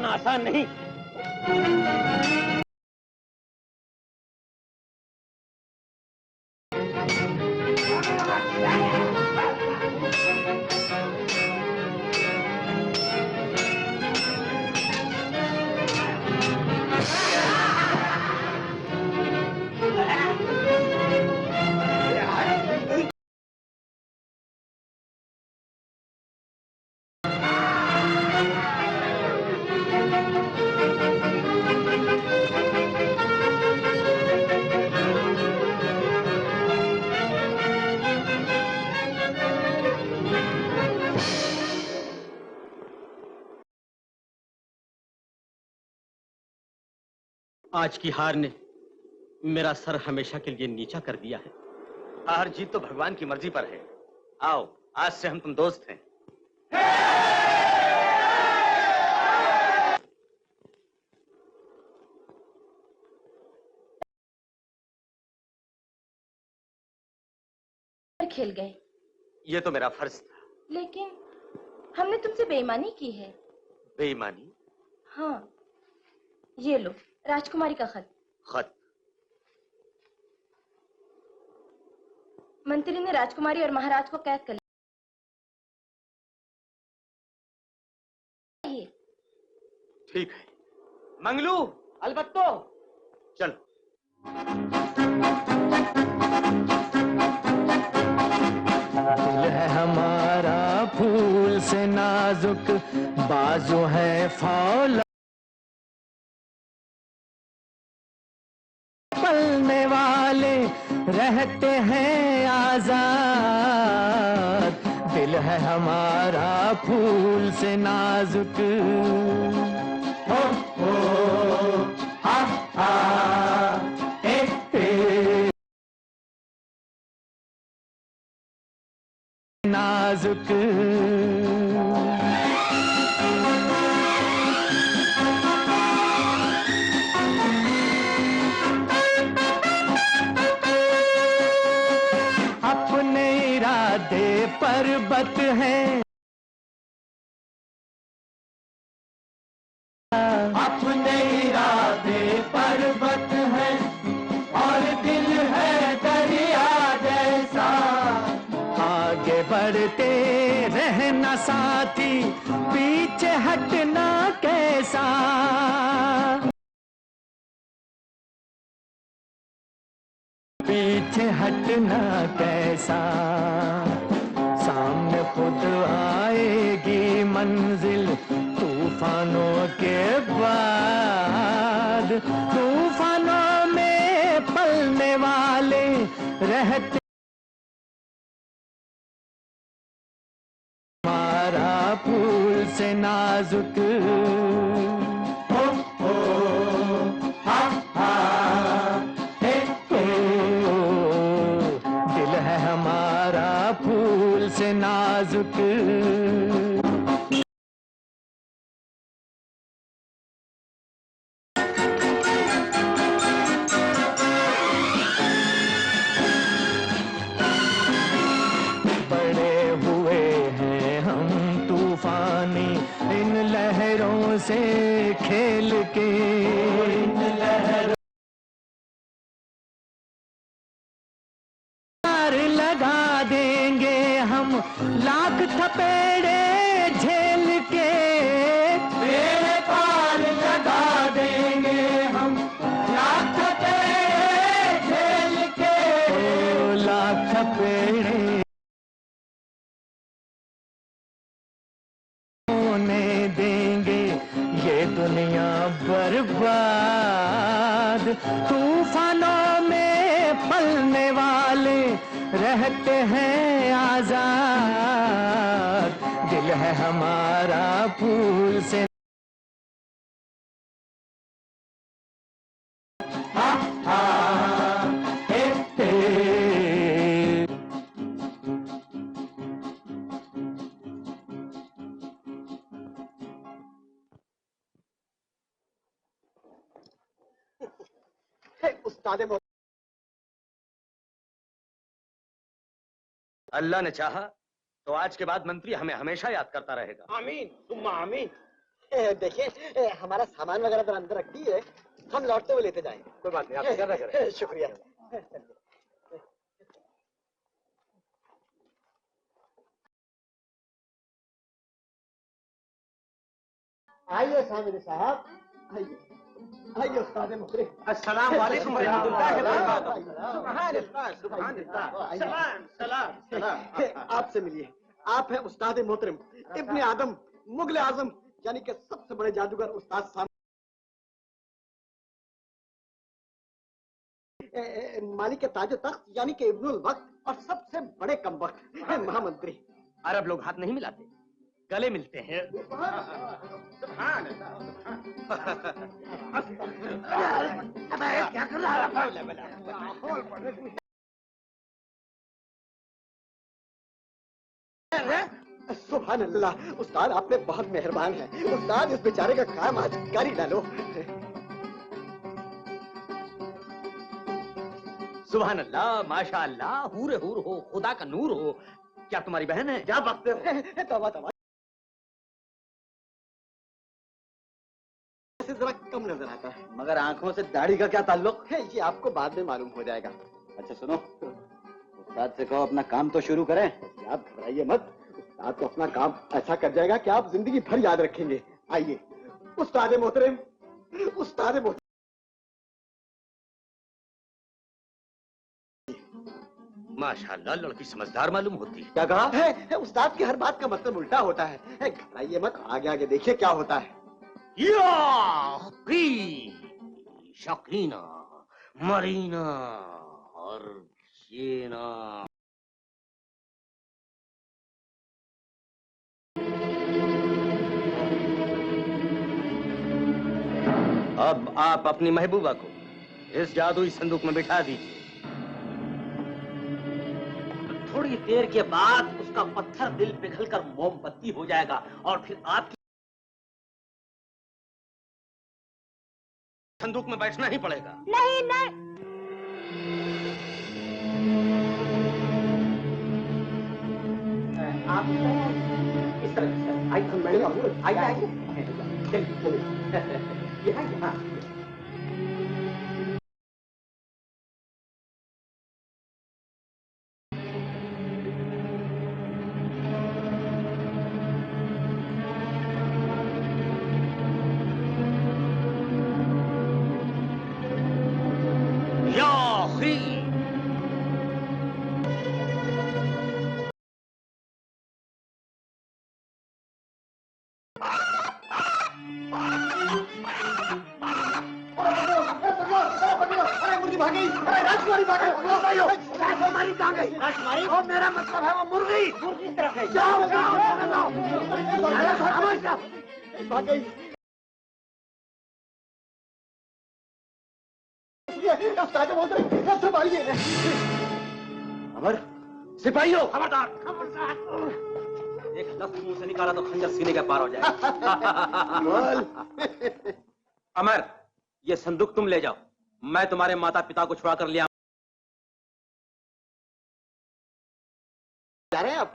आसान नहीं। आज की हार ने मेरा सर हमेशा के लिए नीचा कर दिया है। हार जीत तो भगवान की मर्जी पर है। आओ, आज से हम तुम दोस्त हैं। खेल गए। ये तो मेरा फर्ज था। लेकिन हमने तुमसे बेईमानी की है। बेईमानी? हाँ, ये लो राजकुमारी का खत। खत? मंत्री ने राजकुमारी और महाराज को कैद कर लिया। ठीक है मंगलू, अलबत्तो चलो। दिल है हमारा फूल से नाजुक, बाजू है फौला, पलने वाले रहते हैं आजाद। दिल है हमारा फूल से नाजुक। हो हा हा ए नाजुक। अपने इरादे पर्वत है, अपने इरादे पर्वत है और दिल है दरिया जैसा। आगे बढ़ते रहना साथी, पीछे हटना कैसा। पीछे हटना कैसा। सामने खुद आएगी मंजिल तूफानों के बाद। तूफानों में पलने वाले रहते हमारा फूल से नाजुक। हो हा हा हे दिल है हमारा फूल नाजुक। पड़े हुए हैं हम तूफानी इन लहरों से खेल के, इन लहरों लगा देंगे हम लाख थपेड़े झेल के, तेरे पार लगा देंगे हम लाख थपेड़े झेल के, ओ लाख थपेड़े होने देंगे ये दुनिया बर्बाद। तूफानों में पलने वाले रहते हैं आजाद, दिल है हमारा फूल से उस्ताद अल्लाह ने चाहा तो आज के बाद मंत्री हमें हमेशा याद करता रहेगा। आमीन तुम आमीन। देखिए हमारा सामान वगैरह तो अंदर रख दिए, हम लौटते हुए लेते जाएंगे। कोई बात नहीं, आप फिक्र न करें। शुक्रिया। आइए सामिर साहब, आइए आइए उस्ताद मोहतरम। अस्सलाम वालेकुम रहमतुल्लाहि व सलाम। आपसे मिलिए, आप हैं उस्ताद मोहतरम इब्ने आदम मुगल आजम, यानी कि सबसे बड़े जादूगर उस्ताद साहब, मालिक ताज तख्त यानी कि इब्नुल वक्त और सबसे बड़े कमबख्त महामंत्री। अरब लोग हाथ नहीं मिलाते, गले मिलते हैं। क्या कर रहा है? सुभान अल्लाह, उस्ताद आप पे बहुत मेहरबान है। उस्ताद इस बेचारे का काम आज कर ही डालो। सुभान अल्लाह, माशा अल्लाह, हूर हूर हो, खुदा का नूर हो। क्या तुम्हारी बहन है? क्या बकते हो? तौबा तौबा, जरा कम नजर आता है। मगर आंखों से दाढ़ी का क्या ताल्लुक है? ये आपको बाद में मालूम हो जाएगा। अच्छा सुनो, उस्ताद से कहो अपना काम तो शुरू करें। आप घबराइए मत, उस्ताद तो अपना काम ऐसा कर जाएगा कि आप जिंदगी भर याद रखेंगे। आइए उस्ताद मोहतरम, उस्ताद मोहतरम। माशाअल्लाह, लड़की समझदार मालूम होती है। क्या कहा है? उस्ताद की हर बात का मतलब उल्टा होता है। घबराइए मत, आगे आगे देखिए क्या होता है। शकीना, मरीना और जीना। अब आप अपनी महबूबा को इस जादुई संदूक में बिठा दीजिए। थोड़ी देर के बाद उसका पत्थर दिल पिघलकर मोमबत्ती हो जाएगा और फिर आपकी संदूक में बैठना ही पड़ेगा। नहीं नहीं, आप इस तरह आइए, आइए आइए, चलिए चलिए, यहाँ यहाँ। मेरा मतलब है वो मुर्गी, मुर्गी तरफ है। जाओ जाओ जाओ, अमर, सिपाहियों, खबरदार खबरदार। एक लफ्ज मुंह से निकाला तो खंजर सीने के पार हो जाए। अमर, ये संदूक तुम ले जाओ, मैं तुम्हारे माता पिता को छुड़ा कर लिया। जा रहे हैं आप?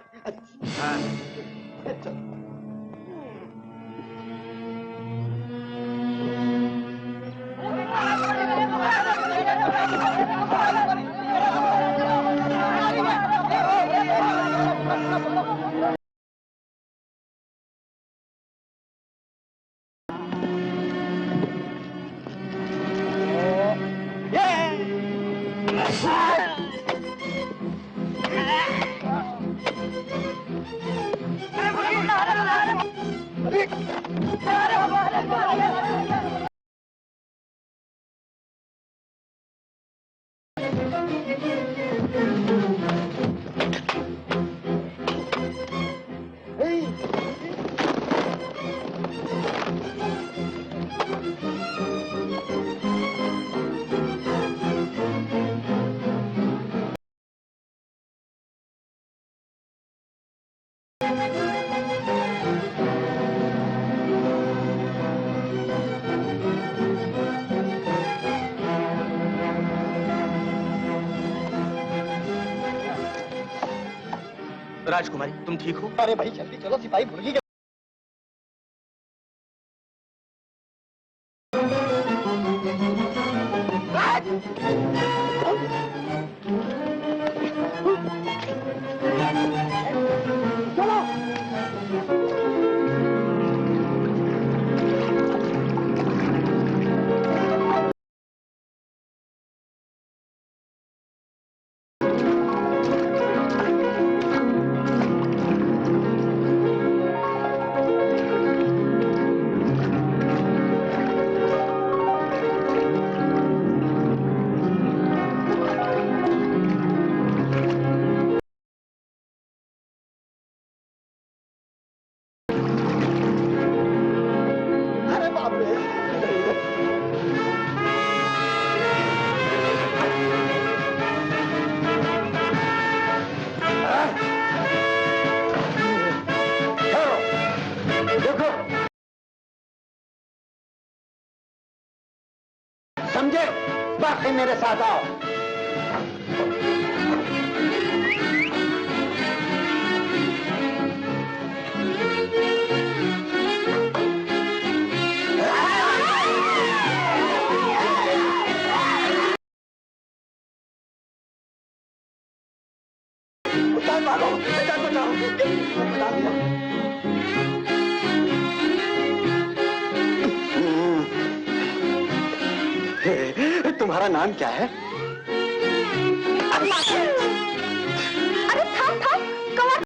राजकुमारी, तुम ठीक हो? अरे भाई जल्दी चलो, सिपाही भूल गई। समझे? बाकी मेरे साथ आओ। तुम्हारा नाम क्या है? अरे थाम थाम, कवर।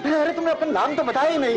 अरे तुमने अपना नाम तो बताया ही नहीं।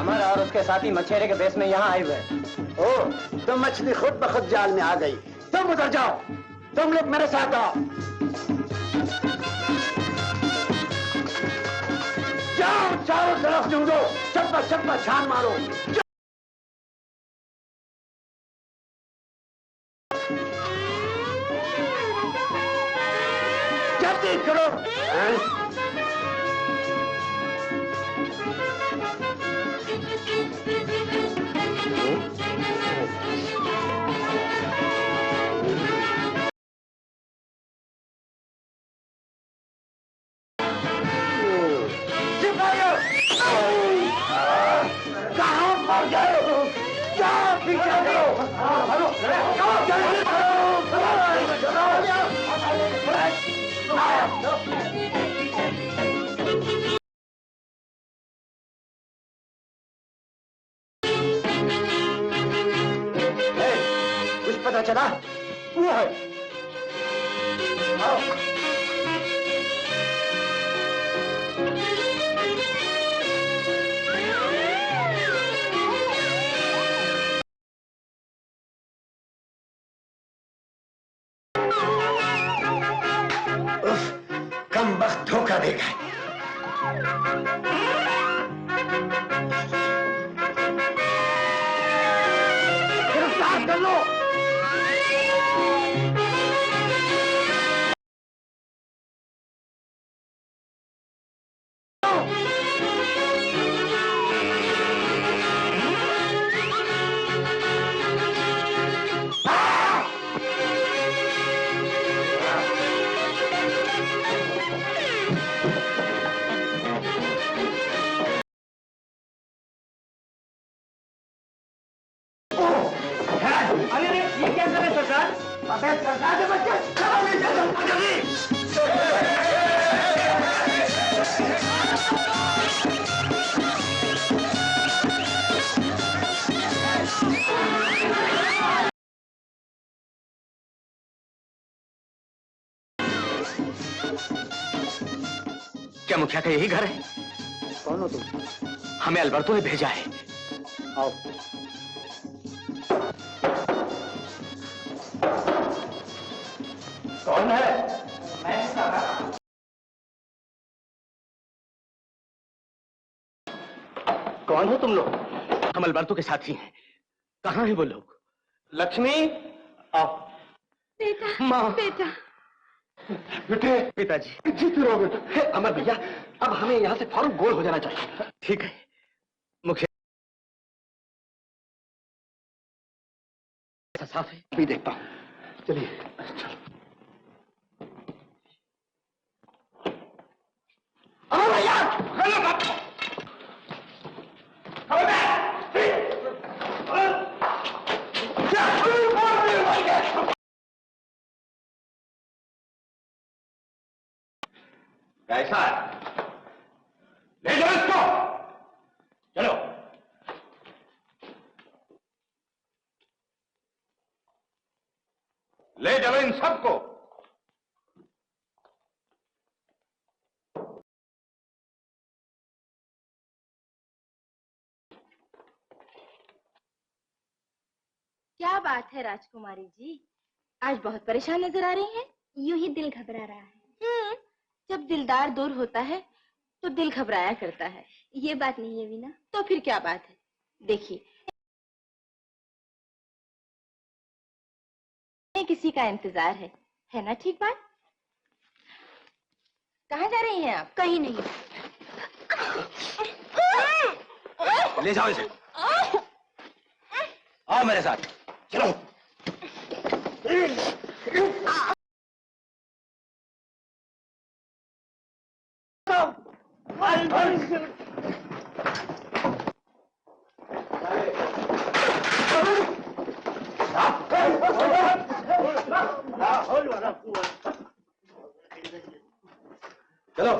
हमारा और उसके साथी मछेरे के बेस में यहाँ आए हुए हैं। ओ, तो मछली खुद ब खुद जाल में आ गई। तुम उधर जाओ, तुम लोग मेरे साथ आओ। जाओ, चारों तरफ ढूंढो, चप्पा चप्पा छान मारो। जल्दी करो। कहाँ पर गए हो? क्या पीछे करो? जल्दी कुछ पता चला? वो है। आओ। कम वक्त धोखा देगा। गिरफ्तार कर लो। अरे ये क्या कर रहे हैं सरकार? अबे सरकार के बच्चे चलो क्या मुखिया का यही घर है? कौन हो तुम? हमें अल्बर्टो ने भेजा है। आओ। कौन है? कौन हो तुम लोग? हम अल्बर्टो के साथी हैं। कहाँ हैं वो लोग? लक्ष्मी, आओ। बेटा, माँ। बेटा। बेटे, पिताजी। जीत रहोगे। अमर भैया, अब हमें यहाँ से फौरन गोल हो जाना चाहिए। ठीक है मुखिया, ऐसा साफ है। अभी देखता हूँ। चलिए चलो। अमर भैया, कैसा है? ले जाओ इसको। चलो। ले जाओ इन सबको। क्या बात है राजकुमारी जी, आज बहुत परेशान नजर आ रही हैं। यूं ही दिल घबरा रहा है। जब दिलदार दूर होता है तो दिल घबराया करता है। ये बात नहीं है वीना। तो फिर क्या बात है? देखिए, किसी का इंतजार है ना? ठीक बात। कहाँ जा रही हैं आप? कहीं नहीं। ले जाओ इसे। आओ मेरे साथ। चलो। चलो।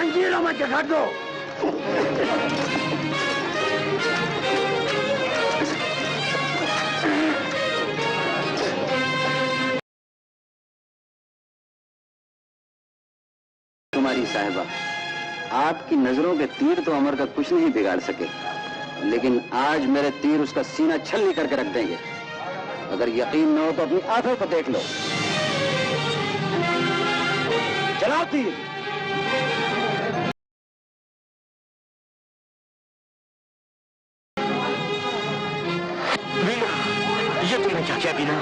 जंजीरों में जकड़ दो। तुम्हारी साहिबा, आपकी नजरों के तीर तो अमर का कुछ नहीं बिगाड़ सके, लेकिन आज मेरे तीर उसका सीना छलनी करके रख देंगे। अगर यकीन न हो तो अपनी आंखों को देख लो। चलाओ तीर। बीना, ये तुमने क्या किया बीना?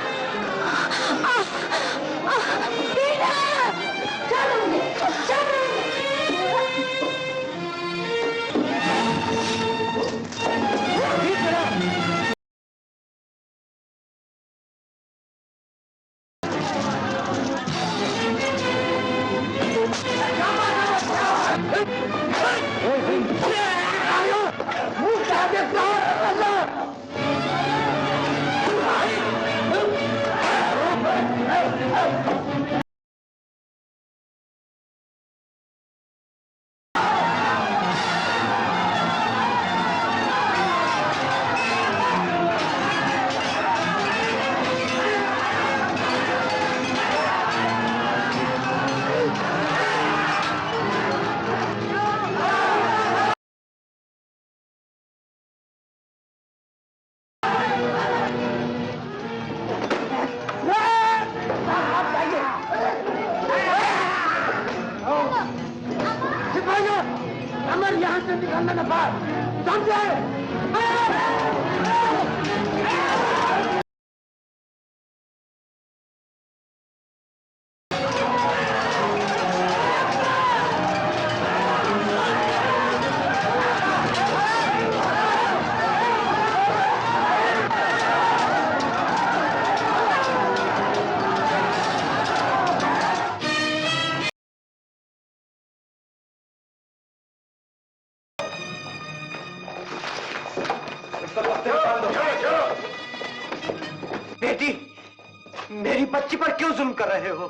अमर यहाँ से निकलना न पाए, समझे? बेटी, मेरी बच्ची पर क्यों जुल्म कर रहे हो?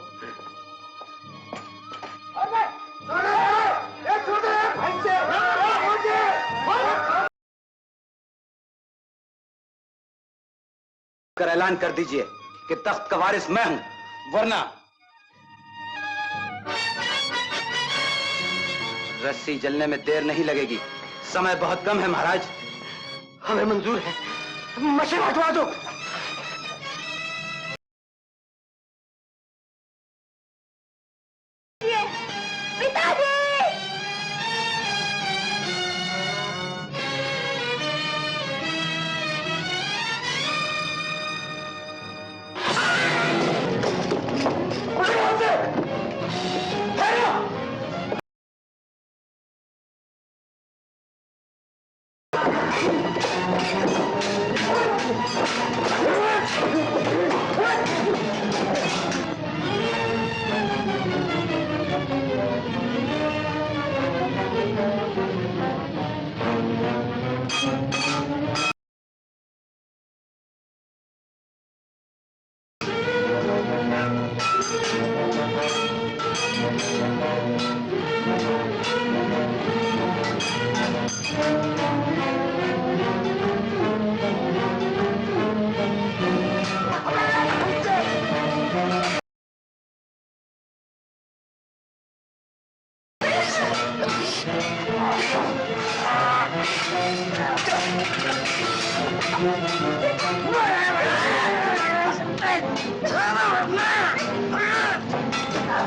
कर ऐलान कर दीजिए कि तख्त का वारिस मैं हूं, वरना रस्सी जलने में देर नहीं लगेगी। समय बहुत कम है महाराज। हमें मंजूर है, मशवरा हटवा दो। पिताजी!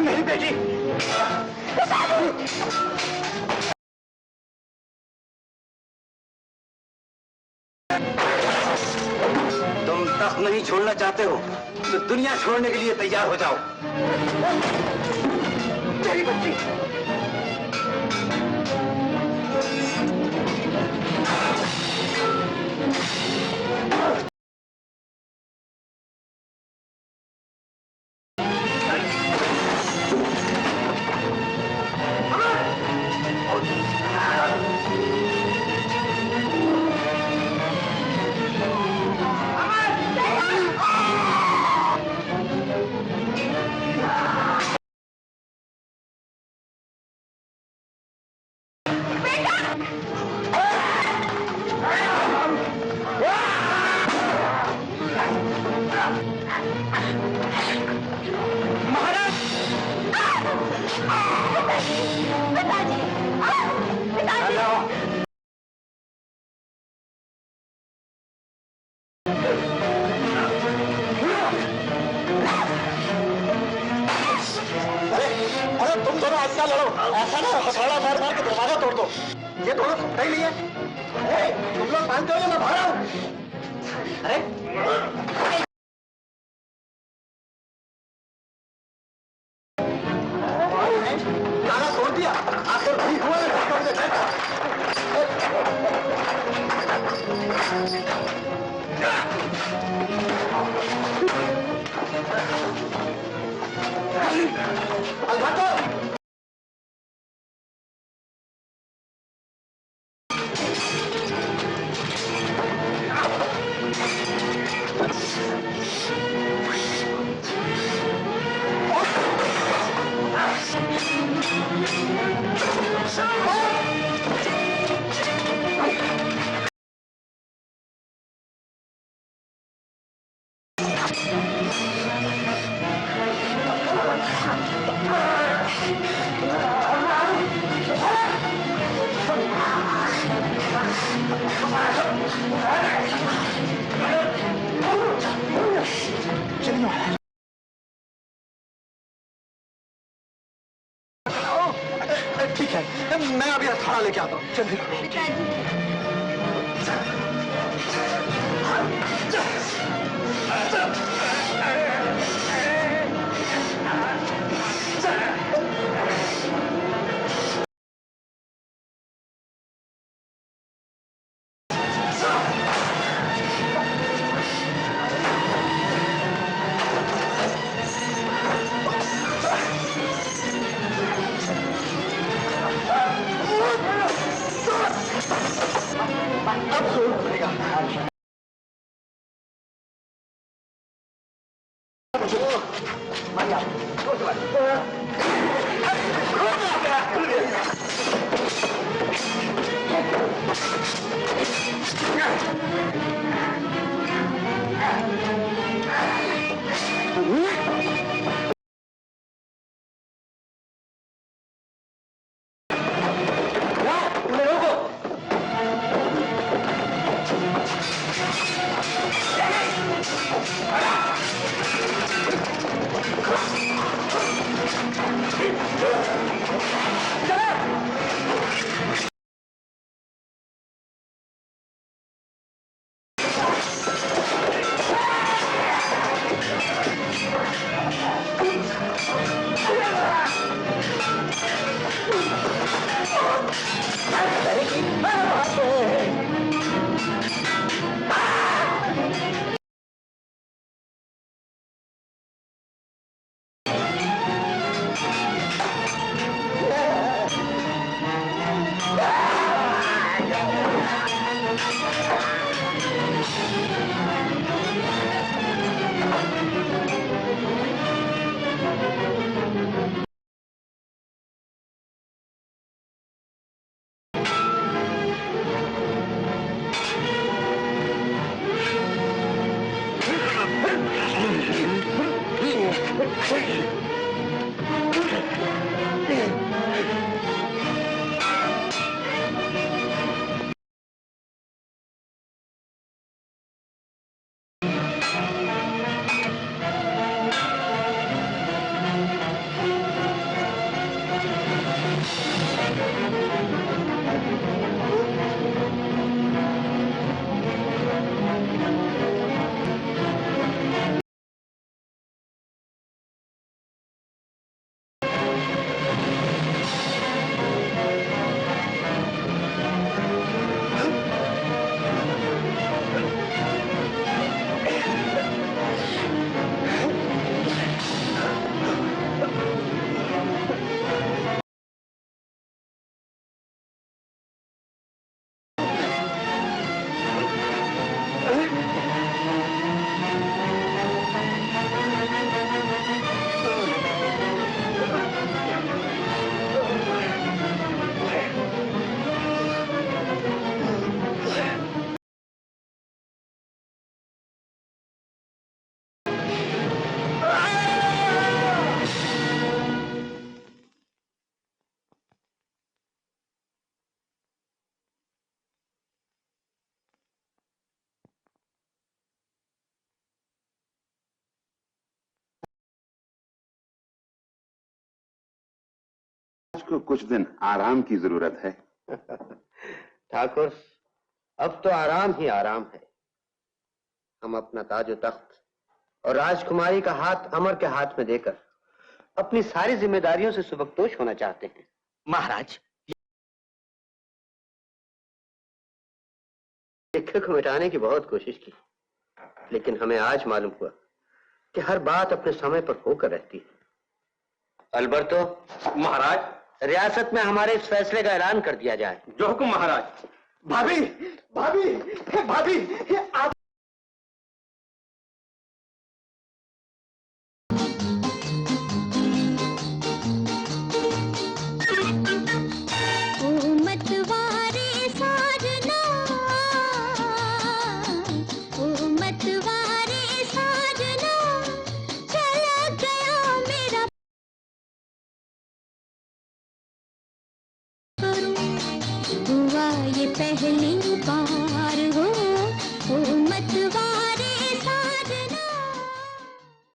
मेरी बेटी, तुम तख्त नहीं छोड़ना चाहते हो तो दुनिया छोड़ने के लिए तैयार हो जाओ। मेरी बच्ची। पिताजी, पिताजी। अरे तुम दोनों ऐसा लड़ो, ऐसा ना हथौड़ा मार मार के दरवाजा तोड़ दो। ये दोनों सुनता ही नहीं है। तुम लोग मानते हो या मैं भाग रहा हूँ? अरे ताला तोड़ दिया, आखिर ठीक हुआ है। अल्बर्टो ठीक है, मैं अभी हथौड़ा लेके आता हूँ। चलिए। को कुछ दिन आराम की जरूरत है। ठाकुर, अब तो आराम ही आराम है। हम अपना ताजो तख्त और राजकुमारी का हाथ अमर के हाथ में देकर अपनी सारी जिम्मेदारियों से सुबकदोश होना चाहते हैं। महाराज, लिखे को मिटाने की बहुत कोशिश की, लेकिन हमें आज मालूम हुआ कि हर बात अपने समय पर होकर रहती है। अल्बर्टो, महाराज, रियासत में हमारे इस फैसले का ऐलान कर दिया जाए। जो हुक्म महाराज। भाभी, भाभी, भाभी, आप पहली बार